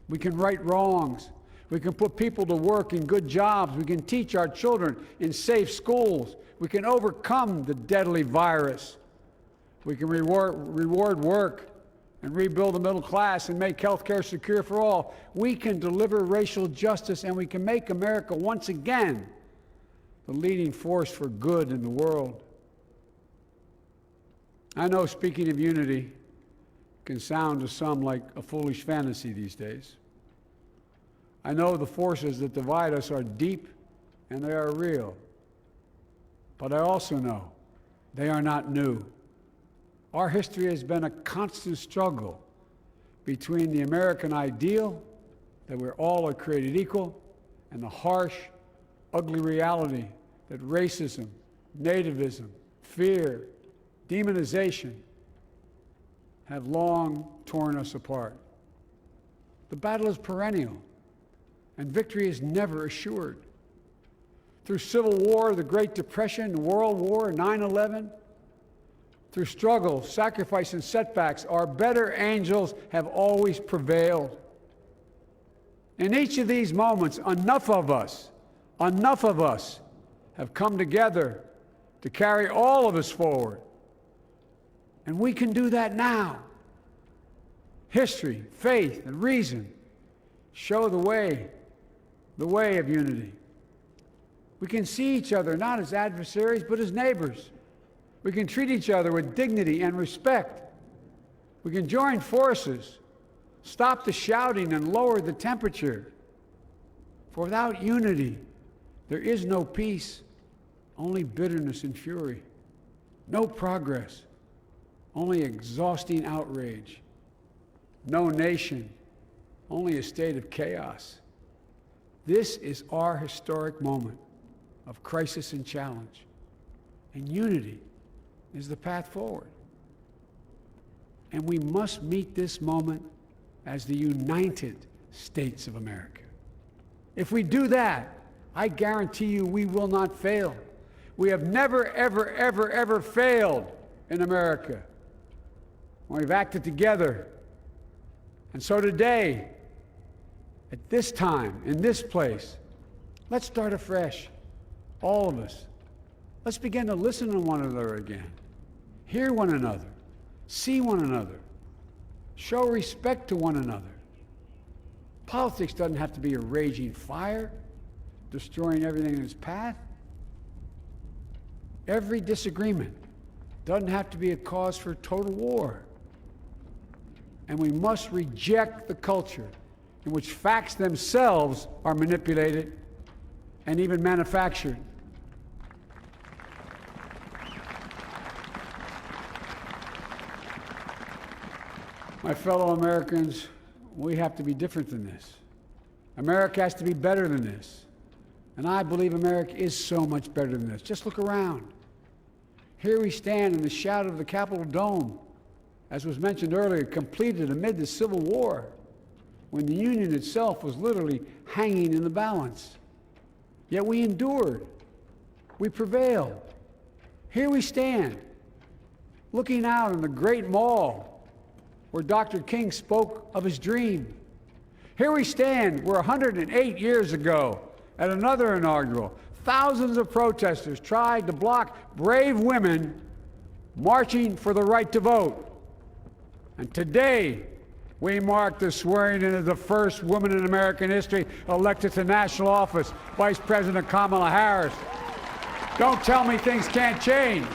We can right wrongs. We can put people to work in good jobs. We can teach our children in safe schools. We can overcome the deadly virus. We can reward work and rebuild the middle class and make health care secure for all. We can deliver racial justice, and we can make America once again the leading force for good in the world. I know speaking of unity can sound to some like a foolish fantasy these days. I know the forces that divide us are deep and they are real. But I also know they are not new. Our history has been a constant struggle between the American ideal that we're all are created equal and the harsh, ugly reality that racism, nativism, fear, demonization have long torn us apart. The battle is perennial, and victory is never assured. Through Civil War, the Great Depression, World War, 9/11, through struggle, sacrifice, and setbacks, our better angels have always prevailed. In each of these moments, enough of us have come together to carry all of us forward. And we can do that now. History, faith, and reason show the way of unity. We can see each other not as adversaries, but as neighbors. We can treat each other with dignity and respect. We can join forces, stop the shouting, and lower the temperature. For without unity, there is no peace, only bitterness and fury. No progress, only exhausting outrage. No nation, only a state of chaos. This is our historic moment of crisis and challenge, and unity is the path forward. And we must meet this moment as the United States of America. If we do that, I guarantee you we will not fail. We have never, ever, ever, ever failed in America when we've acted together. And so today, at this time, in this place, let's start afresh, all of us. Let's begin to listen to one another again, hear one another, see one another, show respect to one another. Politics doesn't have to be a raging fire, destroying everything in its path. Every disagreement doesn't have to be a cause for total war. And we must reject the culture in which facts themselves are manipulated and even manufactured. My fellow Americans, we have to be different than this. America has to be better than this. And I believe America is so much better than this. Just look around. Here we stand in the shadow of the Capitol Dome, as was mentioned earlier, completed amid the Civil War, when the Union itself was literally hanging in the balance. Yet we endured. We prevailed. Here we stand, looking out on the great mall where Dr. King spoke of his dream. Here we stand where 108 years ago, at another inaugural, thousands of protesters tried to block brave women marching for the right to vote. And today, we mark the swearing in of the first woman in American history elected to national office, Vice President Kamala Harris. Don't tell me things can't change.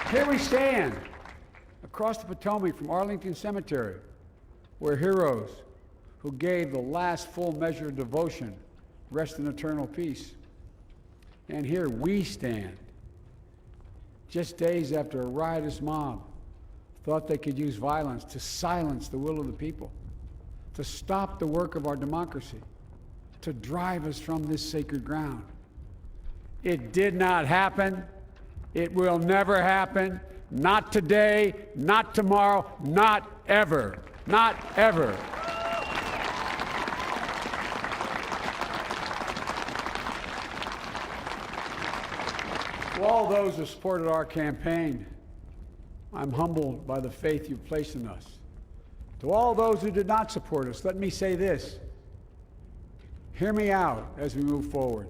Here we stand across the Potomac from Arlington Cemetery, where heroes who gave the last full measure of devotion rest in eternal peace. And here we stand, just days after a riotous mob thought they could use violence to silence the will of the people, to stop the work of our democracy, to drive us from this sacred ground. It did not happen. It will never happen. Not today, not tomorrow, not ever. Not ever. To all those who supported our campaign, I'm humbled by the faith you've placed in us. To all those who did not support us, let me say this. Hear me out as we move forward.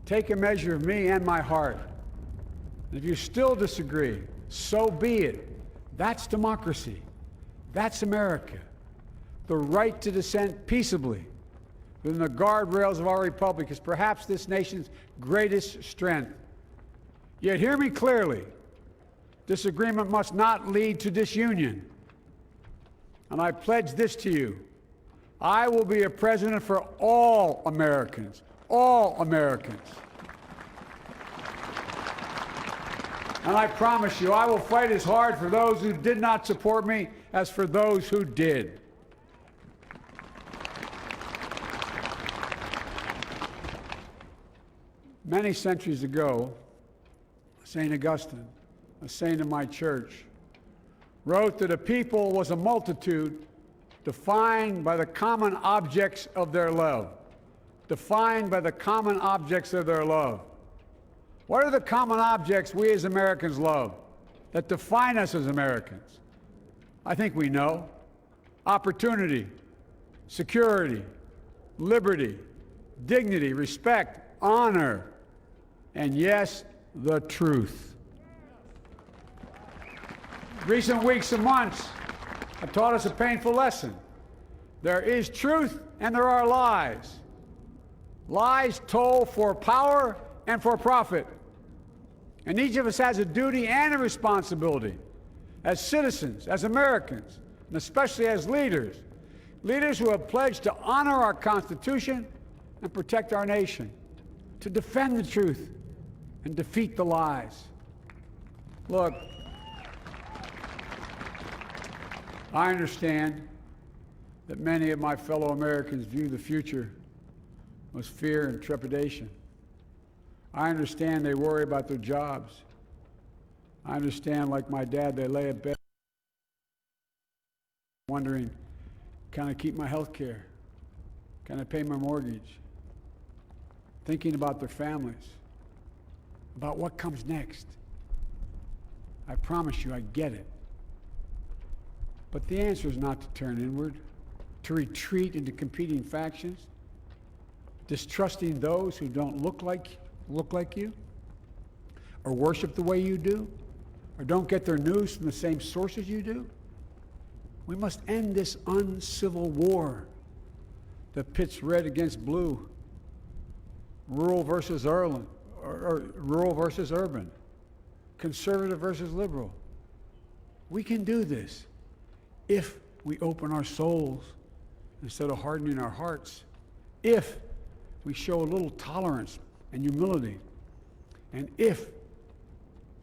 Take a measure of me and my heart. And if you still disagree, so be it. That's democracy. That's America. The right to dissent peaceably within the guardrails of our republic is perhaps this nation's greatest strength. Yet hear me clearly. Disagreement must not lead to disunion. And I pledge this to you. I will be a president for all Americans. All Americans. And I promise you, I will fight as hard for those who did not support me as for those who did. Many centuries ago, St. Augustine, a saint of my church, wrote that a people was a multitude defined by the common objects of their love. Defined by the common objects of their love. What are the common objects we as Americans love that define us as Americans? I think we know. Opportunity, security, liberty, dignity, respect, honor, and yes, the truth. Recent weeks and months have taught us a painful lesson. There is truth and there are lies. Lies told for power and for profit. And each of us has a duty and a responsibility as citizens, as Americans, and especially as leaders. Leaders who have pledged to honor our Constitution and protect our nation, to defend the truth and defeat the lies. Look, I understand that many of my fellow Americans view the future with fear and trepidation. I understand they worry about their jobs. I understand, like my dad, they lay in bed wondering, can I keep my health care? Can I pay my mortgage? Thinking about their families, about what comes next. I promise you, I get it. But the answer is not to turn inward, to retreat into competing factions, distrusting those who don't look like you, or worship the way you do, or don't get their news from the same sources you do. We must end this uncivil war that pits red against blue, rural versus urban, conservative versus liberal. We can do this if we open our souls instead of hardening our hearts, if we show a little tolerance and humility, and if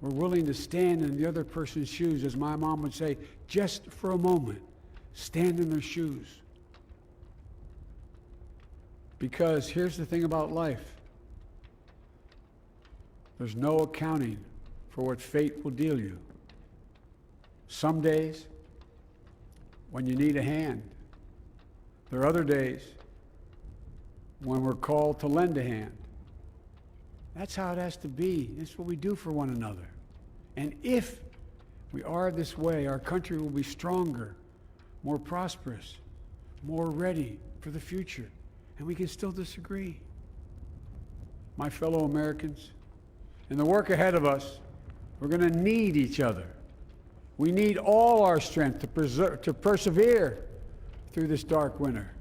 we're willing to stand in the other person's shoes, as my mom would say, just for a moment, stand in their shoes. Because here's the thing about life. There's no accounting for what fate will deal you. Some days, when you need a hand. There are other days when we're called to lend a hand. That's how it has to be. That's what we do for one another. And if we are this way, our country will be stronger, more prosperous, more ready for the future. And we can still disagree. My fellow Americans, in the work ahead of us, we're going to need each other. We need all our strength to persevere through this dark winter.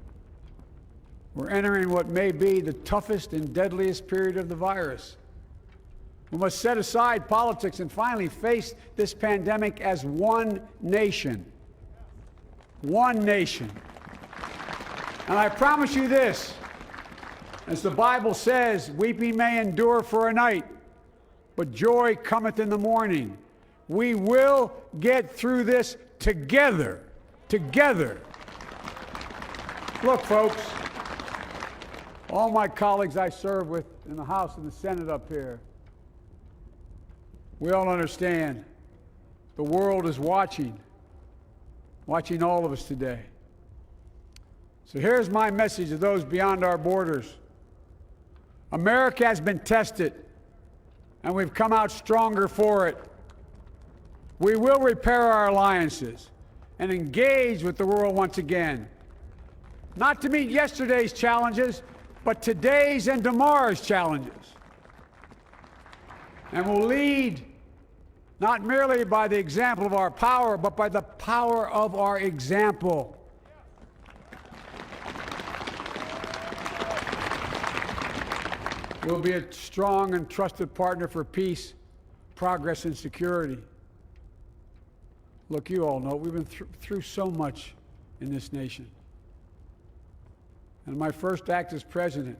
We're entering what may be the toughest and deadliest period of the virus. We must set aside politics and finally face this pandemic as one nation. One nation. And I promise you this, as the Bible says, weeping may endure for a night, but joy cometh in the morning. We will get through this together. Together. Look, folks, all my colleagues I serve with in the House and the Senate up here, we all understand the world is watching all of us today. So here's my message to those beyond our borders. America has been tested, and we've come out stronger for it. We will repair our alliances and engage with the world once again, not to meet yesterday's challenges, but today's and tomorrow's challenges. And we'll lead not merely by the example of our power, but by the power of our example. We'll be a strong and trusted partner for peace, progress, and security. Look, you all know we've been through so much in this nation. And in my first act as president,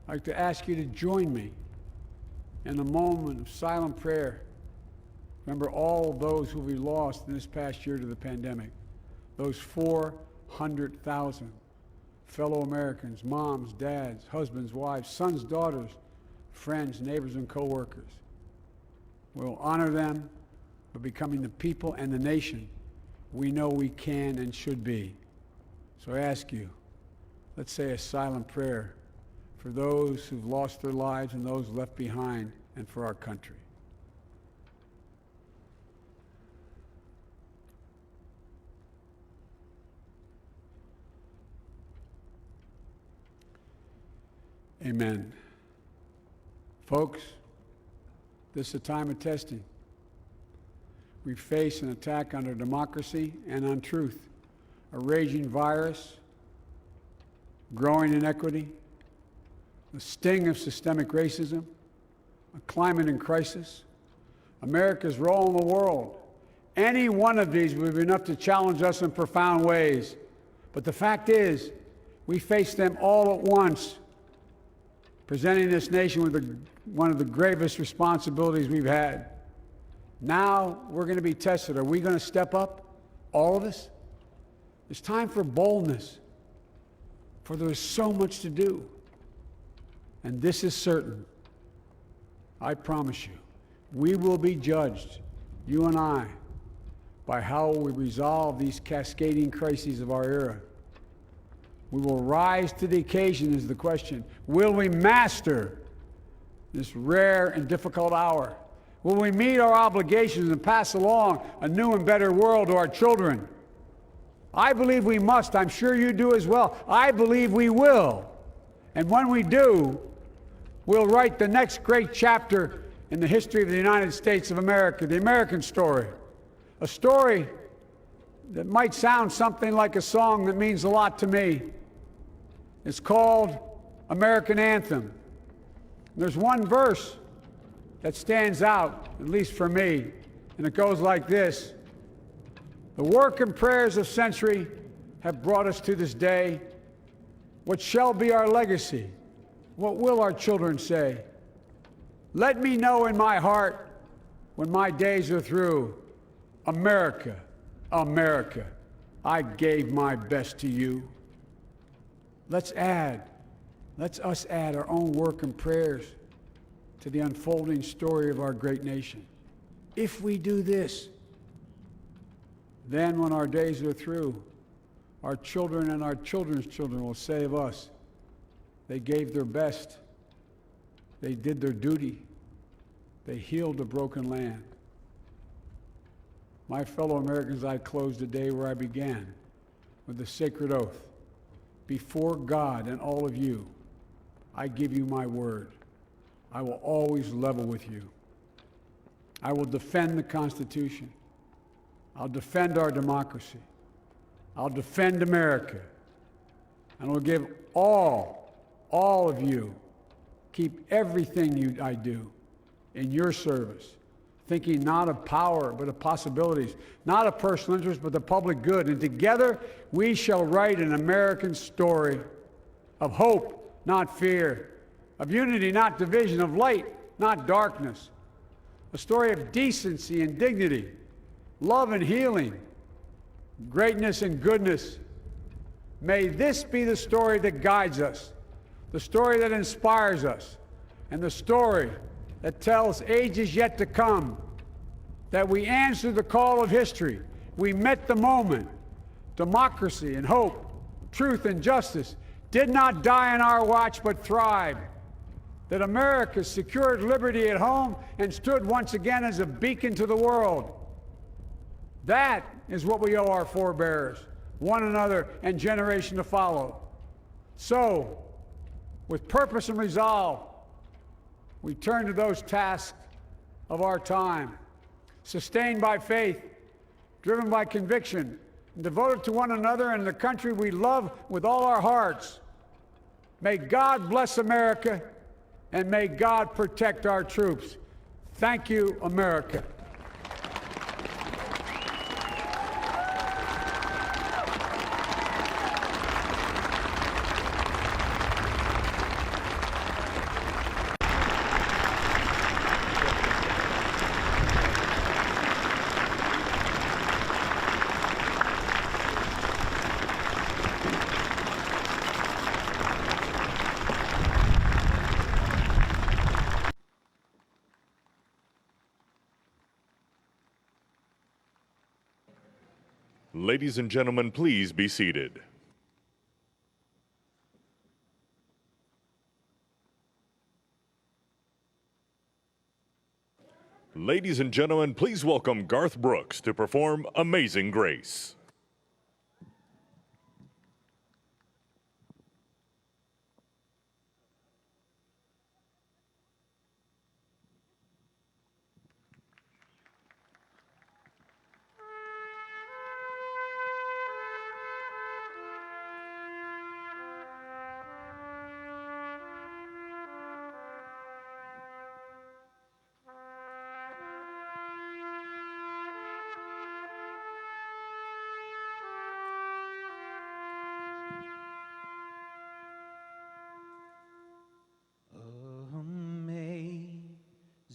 I'd like to ask you to join me in a moment of silent prayer. Remember all those who we lost in this past year to the pandemic. Those 400,000 fellow Americans, moms, dads, husbands, wives, sons, daughters, friends, neighbors, and co-workers. We'll honor them by becoming the people and the nation we know we can and should be. So I ask you, let's say a silent prayer for those who've lost their lives and those left behind, and for our country. Amen. Folks, this is a time of testing. We face an attack on our democracy and on truth, a raging virus, growing inequity, the sting of systemic racism, a climate in crisis, America's role in the world. Any one of these would be enough to challenge us in profound ways. But the fact is, we face them all at once, presenting this nation with one of the gravest responsibilities we've had. Now we're going to be tested. Are we going to step up, all of us? It's time for boldness, for there is so much to do. And this is certain. I promise you, we will be judged, you and I, by how we resolve these cascading crises of our era. We will rise to the occasion is the question. Will we master this rare and difficult hour? Will we meet our obligations and pass along a new and better world to our children? I believe we must. I'm sure you do as well. I believe we will. And when we do, we'll write the next great chapter in the history of the United States of America, the American story. A story that might sound something like a song that means a lot to me. It's called American Anthem. There's one verse that stands out, at least for me, and it goes like this. The work and prayers of century have brought us to this day. What shall be our legacy? What will our children say? Let me know in my heart when my days are through. America, America, I gave my best to you. Let's add Let's us add our own work and prayers to the unfolding story of our great nation. If we do this, then when our days are through, our children and our children's children will say of us, they gave their best, they did their duty, they healed a broken land. My fellow Americans, I close the day where I began, with the sacred oath. Before God and all of you, I give you my word. I will always level with you. I will defend the Constitution. I'll defend our democracy. I'll defend America. And I'll give all of you, keep everything I do in your service, thinking not of power, but of possibilities, not of personal interest, but the public good. And together, we shall write an American story of hope, not fear, of unity, not division, of light, not darkness, a story of decency and dignity, love and healing, greatness and goodness. May this be the story that guides us, the story that inspires us, and the story that tells ages yet to come that we answered the call of history. We met the moment. Democracy and hope, truth and justice did not die on our watch but thrived. That America secured liberty at home and stood once again as a beacon to the world. That is what we owe our forebears, one another, and generation to follow. So, with purpose and resolve, we turn to those tasks of our time, sustained by faith, driven by conviction, and devoted to one another and the country we love with all our hearts. May God bless America, and may God protect our troops. Thank you, America. Ladies and gentlemen, please be seated. Ladies and gentlemen, please welcome Garth Brooks to perform Amazing Grace.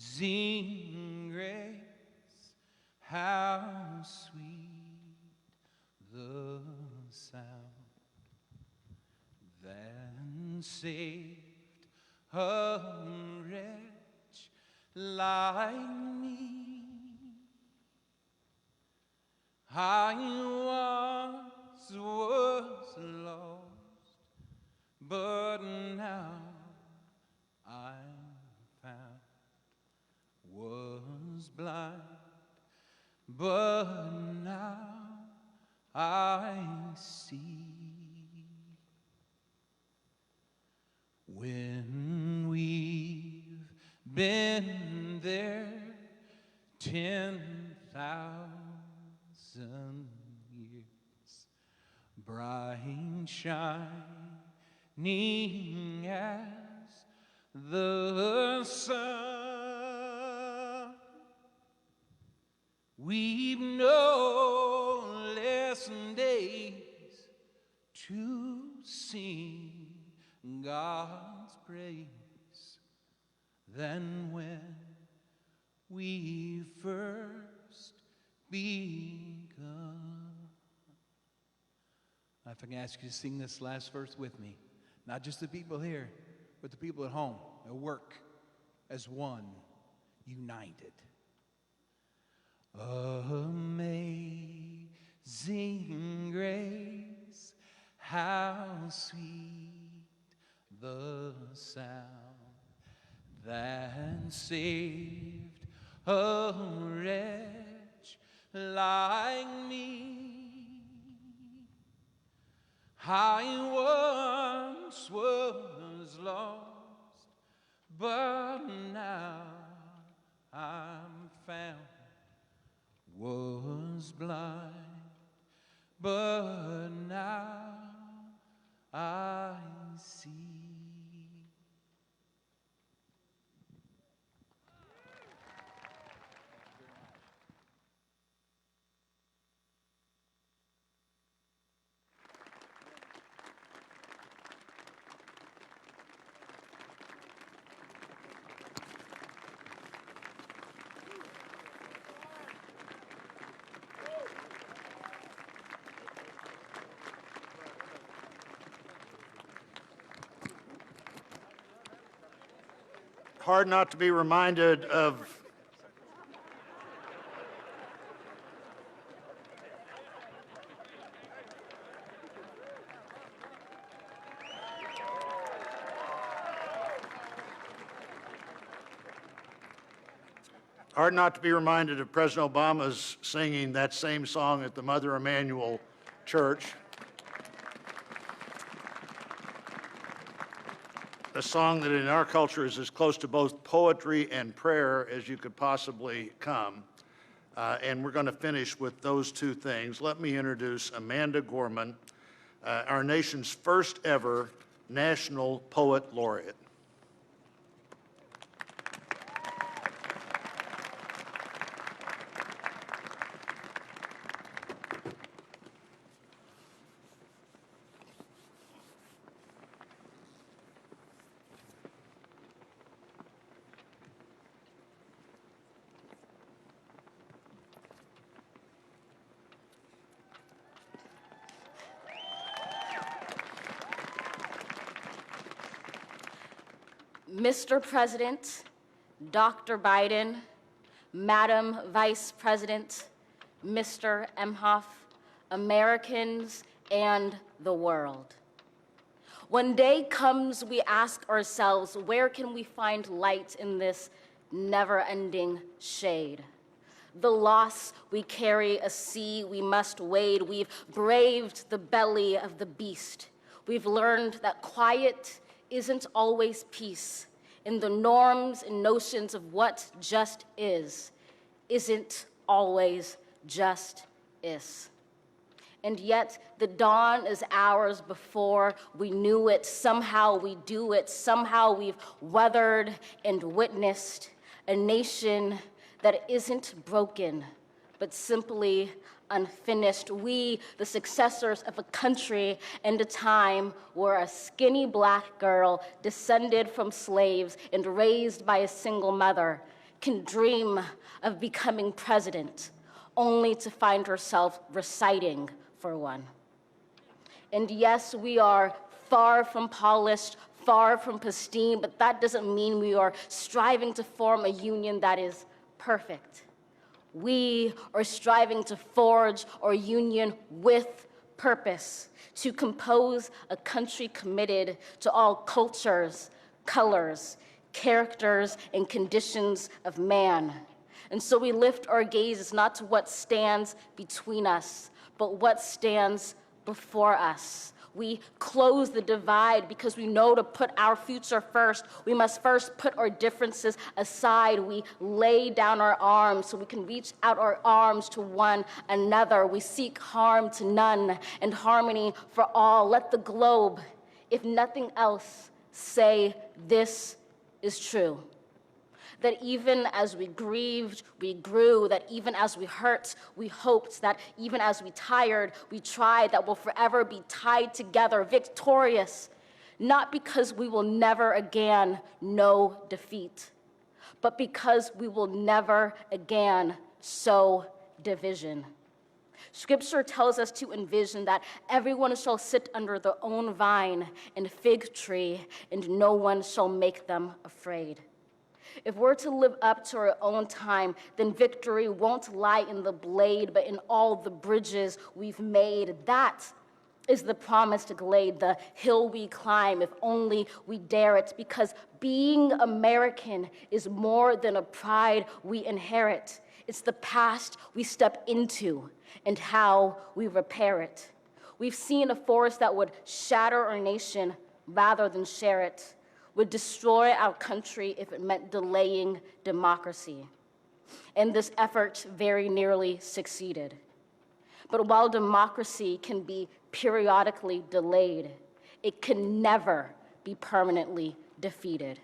Amazing grace, how sweet the sound that saved a wretch like me. I was lost, but now I'm found. Was blind, but now I see. When we've been there 10,000 years, bright shining as the sun, we've no less days to sing God's praise than when we first begun. If I can ask you to sing this last verse with me. not just the people here, but the people at home, at work, as one, united. Amazing grace, how sweet the sound that saved a wretch like me. I once was lost, but now I'm found. Was blind, but now I see. Hard not to be reminded of President Obama's singing that same song at the Mother Emanuel Church. A song that in our culture is as close to both poetry and prayer as you could possibly come. And we're going to finish with those two things. Let me introduce Amanda Gorman, our nation's first ever National Poet Laureate. Mr. President, Dr. Biden, Madam Vice President, Mr. Emhoff, Americans, and the world. When day comes, we ask ourselves, where can we find light in this never-ending shade? The loss we carry, a sea we must wade. We've braved the belly of the beast. We've learned that quiet isn't always peace, and the norms and notions of what just is isn't always just is. And yet the dawn is ours before we knew it. Somehow we do it. Somehow we've weathered and witnessed a nation that isn't broken, but simply unfinished. We, the successors of a country and a time where a skinny black girl descended from slaves and raised by a single mother can dream of becoming president, only to find herself reciting for one. And yes, we are far from polished, far from pristine, but that doesn't mean we are striving to form a union that is perfect. We are striving to forge our union with purpose, to compose a country committed to all cultures, colors, characters, and conditions of man. And so we lift our gazes not to what stands between us, but what stands before us. We close the divide because we know to put our future first, we must first put our differences aside. We lay down our arms so we can reach out our arms to one another. We seek harm to none and harmony for all. Let the globe, if nothing else, say this is true. That even as we grieved, we grew, that even as we hurt, we hoped, that even as we tired, we tried, that we'll forever be tied together, victorious, not because we will never again know defeat, but because we will never again sow division. Scripture tells us to envision that everyone shall sit under their own vine and fig tree, and no one shall make them afraid. If we're to live up to our own time, then victory won't lie in the blade, but in all the bridges we've made. That is the promised glade, the hill we climb if only we dare it, because being American is more than a pride we inherit. It's the past we step into and how we repair it. We've seen a force that would shatter our nation rather than share it, would destroy our country if it meant delaying democracy. And this effort very nearly succeeded. But while democracy can be periodically delayed, it can never be permanently defeated.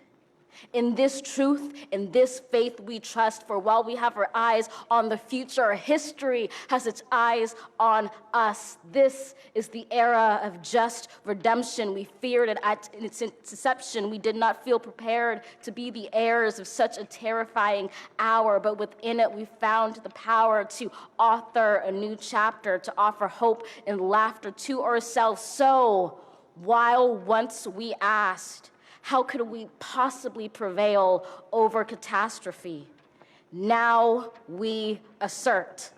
In this truth, in this faith we trust, for while we have our eyes on the future, history has its eyes on us. This is the era of just redemption. We feared it at its inception. We did not feel prepared to be the heirs of such a terrifying hour, but within it we found the power to author a new chapter, to offer hope and laughter to ourselves. So, while once we asked, how could we possibly prevail over catastrophe? Now we assert,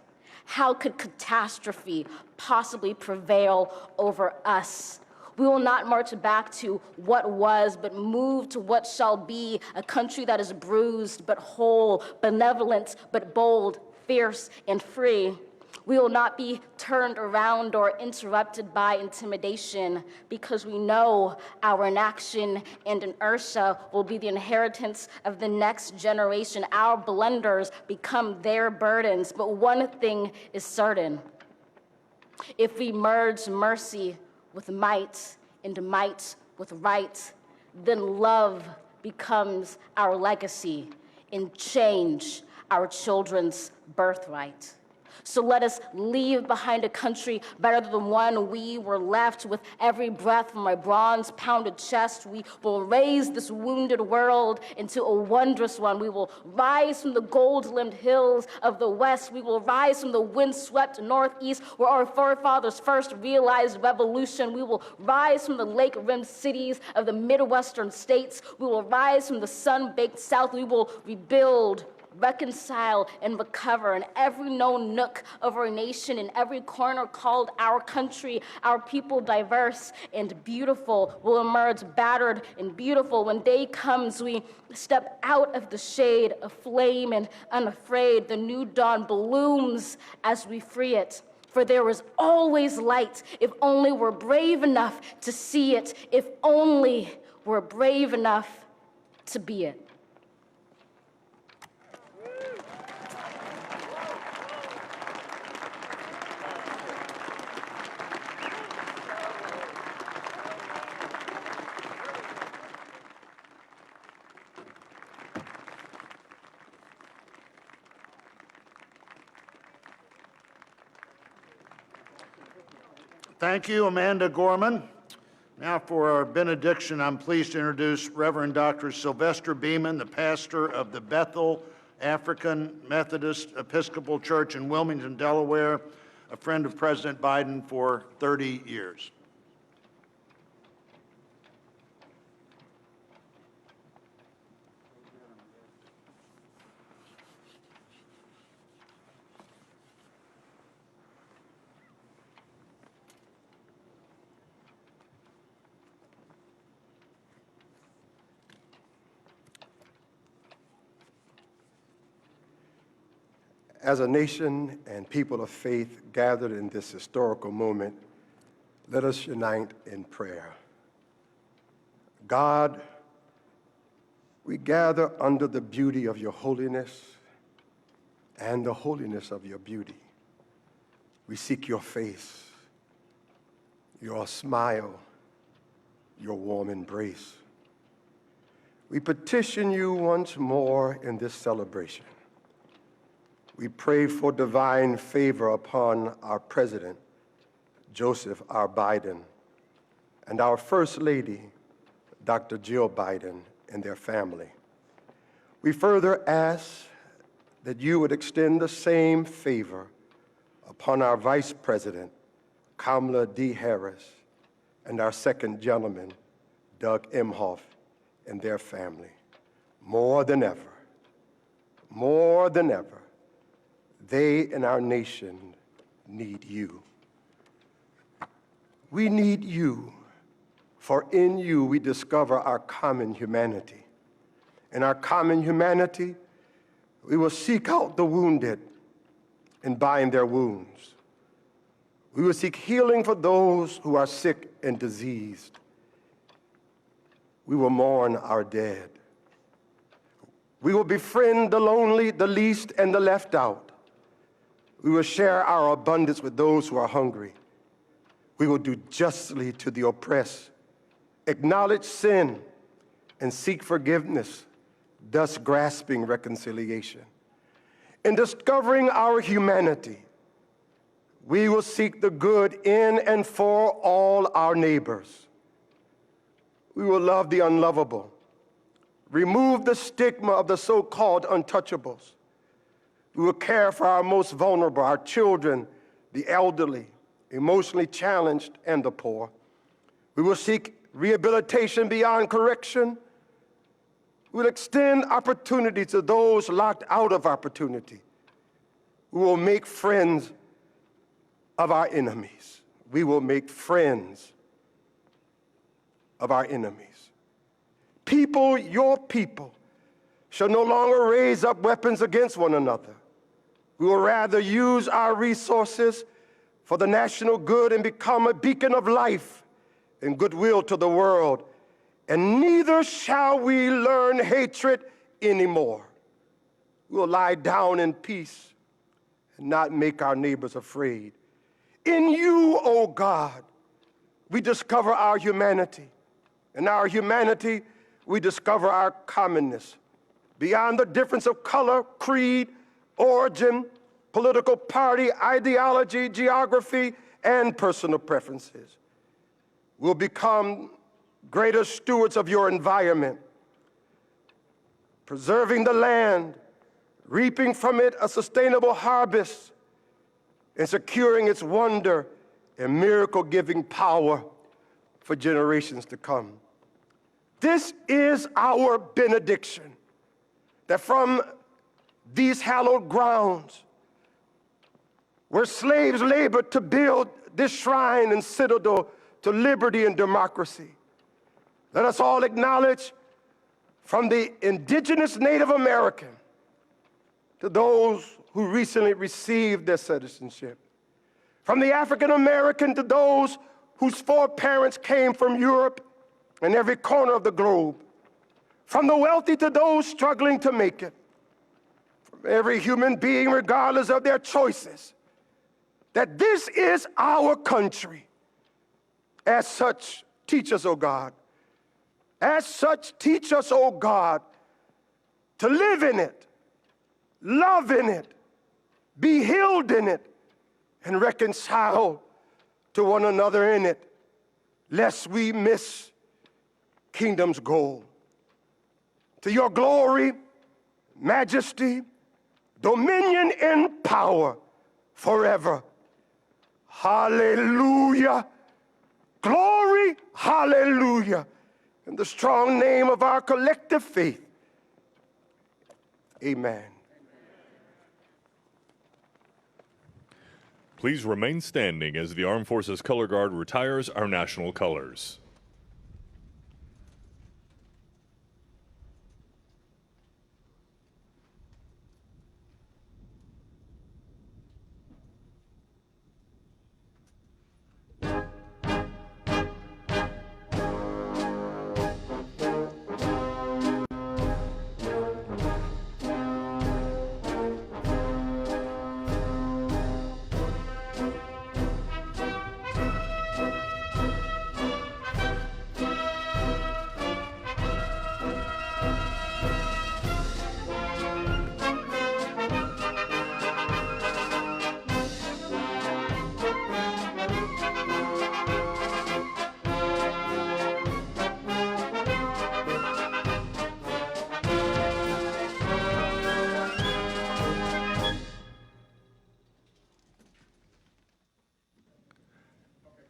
how could catastrophe possibly prevail over us? We will not march back to what was, but move to what shall be, a country that is bruised but whole, benevolent but bold, fierce and free. We will not be turned around or interrupted by intimidation, because we know our inaction and inertia will be the inheritance of the next generation. Our blunders become their burdens. But one thing is certain: if we merge mercy with might and might with right, then love becomes our legacy and change our children's birthright. So let us leave behind a country better than the one we were left. With every breath from my bronze-pounded chest, we will raise this wounded world into a wondrous one. We will rise from the gold-limbed hills of the West. We will rise from the wind-swept Northeast, where our forefathers first realized revolution. We will rise from the lake-rimmed cities of the Midwestern states. We will rise from the sun-baked South. We will rebuild, reconcile, and recover in every known nook of our nation, in every corner called our country. Our people, diverse and beautiful, will emerge battered and beautiful. When day comes, we step out of the shade, aflame and unafraid. The new dawn blooms as we free it. For there is always light, if only we're brave enough to see it, if only we're brave enough to be it. Thank you, Amanda Gorman. Now for our benediction, I'm pleased to introduce Reverend Dr. Sylvester Beeman, the pastor of the Bethel African Methodist Episcopal Church in Wilmington, Delaware, a friend of President Biden for 30 years. As a nation and people of faith gathered in this historical moment, let us unite in prayer. God, we gather under the beauty of your holiness and the holiness of your beauty. We seek your face, your smile, your warm embrace. We petition you once more in this celebration. We pray for divine favor upon our President, Joseph R. Biden, and our First Lady, Dr. Jill Biden, and their family. We further ask that you would extend the same favor upon our Vice President, Kamala D. Harris, and our second gentleman, Doug Emhoff, and their family. More than ever, they and our nation need you. We need you, for in you we discover our common humanity. In our common humanity, we will seek out the wounded and bind their wounds. We will seek healing for those who are sick and diseased. We will mourn our dead. We will befriend the lonely, the least, and the left out. We will share our abundance with those who are hungry. We will do justly to the oppressed, acknowledge sin, and seek forgiveness, thus grasping reconciliation. In discovering our humanity, we will seek the good in and for all our neighbors. We will love the unlovable, remove the stigma of the so-called untouchables. We will care for our most vulnerable, our children, the elderly, emotionally challenged, and the poor. We will seek rehabilitation beyond correction. We will extend opportunity to those locked out of opportunity. We will make friends of our enemies. We will make friends of our enemies. People, your people, shall no longer raise up weapons against one another. We will rather use our resources for the national good and become a beacon of life and goodwill to the world. And neither shall we learn hatred anymore. We will lie down in peace and not make our neighbors afraid. In you, O God, we discover our humanity. In our humanity, we discover our commonness. Beyond the difference of color, creed, origin, political party, ideology, geography, and personal preferences. We'll become greater stewards of your environment, preserving the land, reaping from it a sustainable harvest, and securing its wonder and miracle-giving power for generations to come. This is our benediction, that from these hallowed grounds, where slaves labored to build this shrine and citadel to liberty and democracy, let us all acknowledge, from the indigenous Native American to those who recently received their citizenship, from the African American to those whose foreparents came from Europe and every corner of the globe, from the wealthy to those struggling to make it, from every human being, regardless of their choices, that this is our country. As such, teach us, O God. As such, teach us, O God, to live in it, love in it, be healed in it, and reconcile to one another in it, lest we miss kingdom's goal. To your glory, majesty, dominion, and power forever. Hallelujah. Glory, hallelujah. In the strong name of our collective faith, amen. Please remain standing as the Armed Forces Color Guard retires our national colors.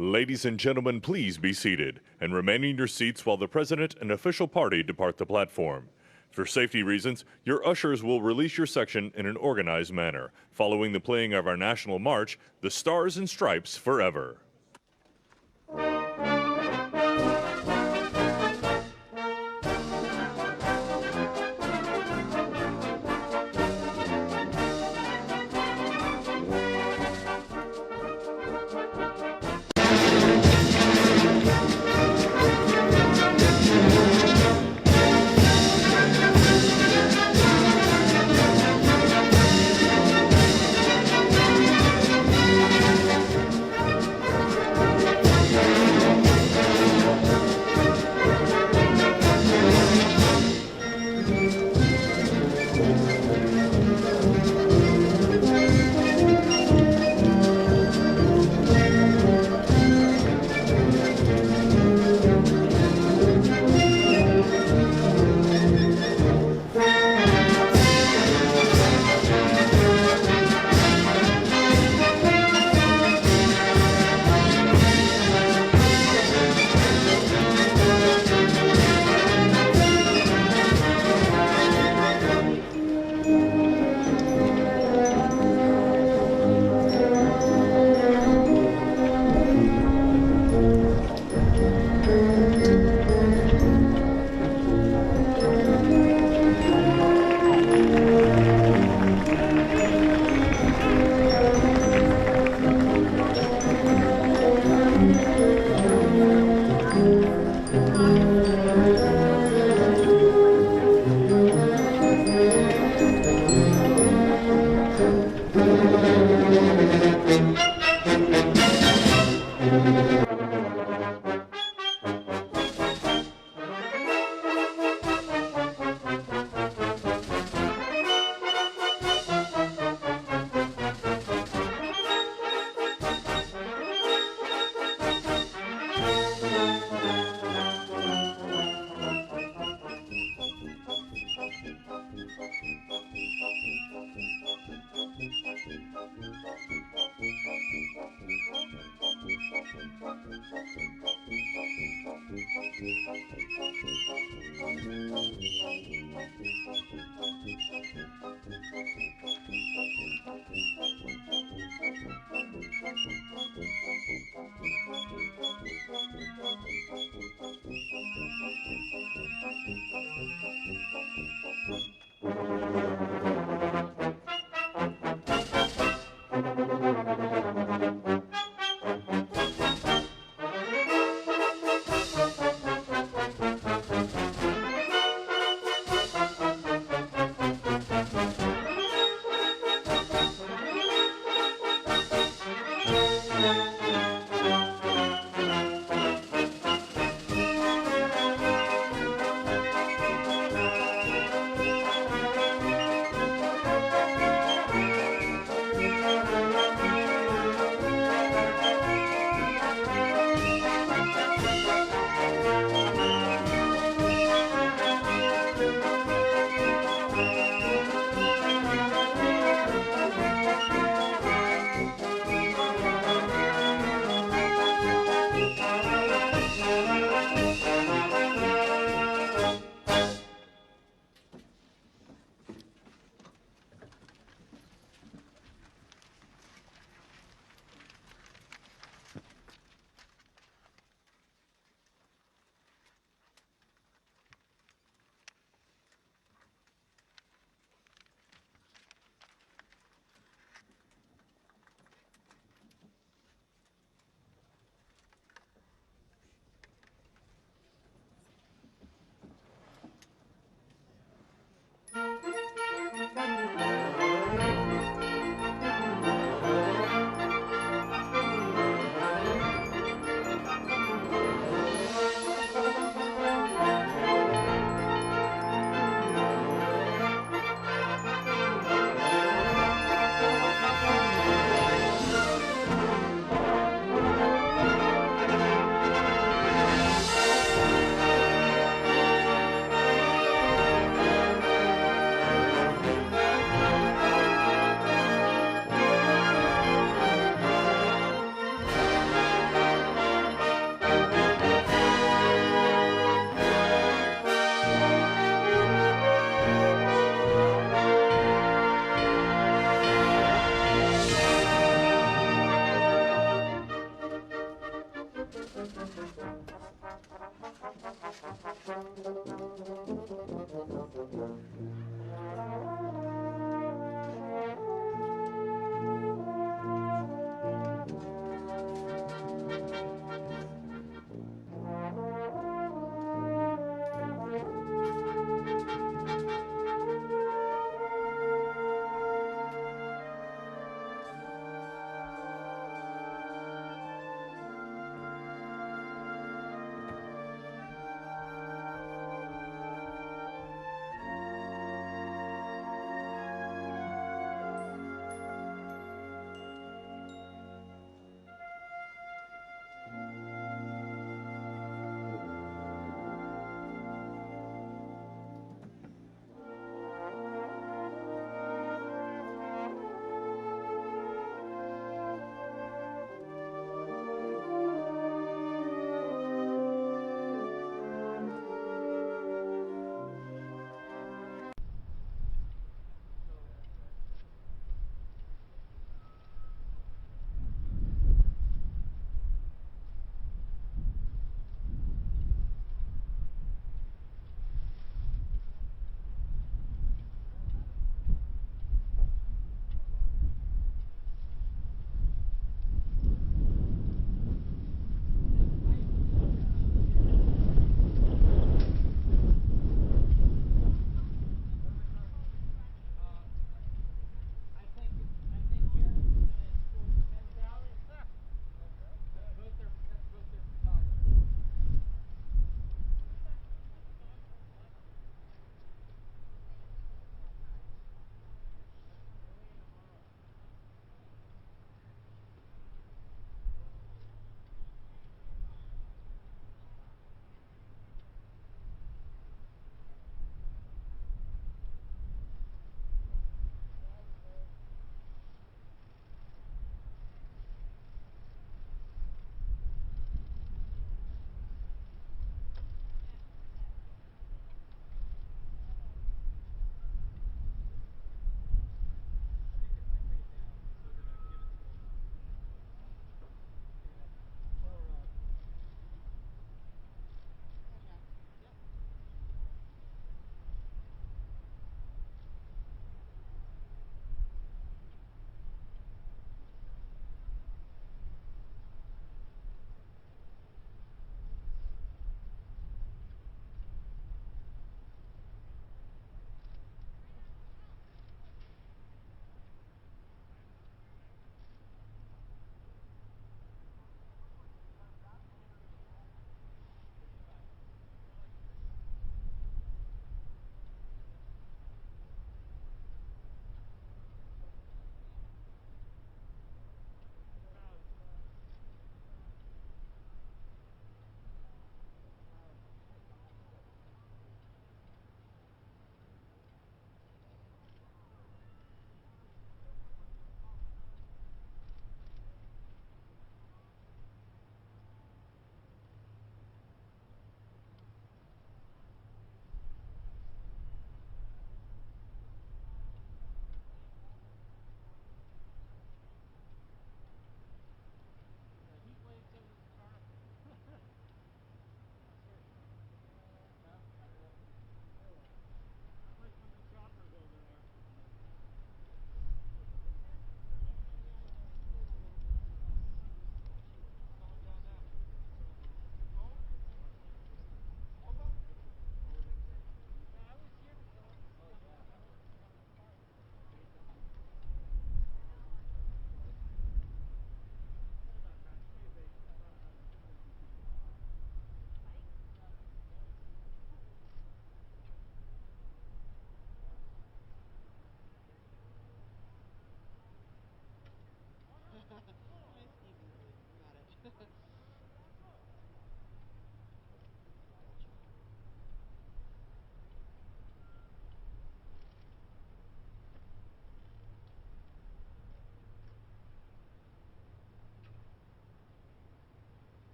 Ladies and gentlemen, please be seated and remain in your seats while the President and official party depart the platform. For safety reasons, your ushers will release your section in an organized manner, following the playing of our national march, The Stars and Stripes Forever.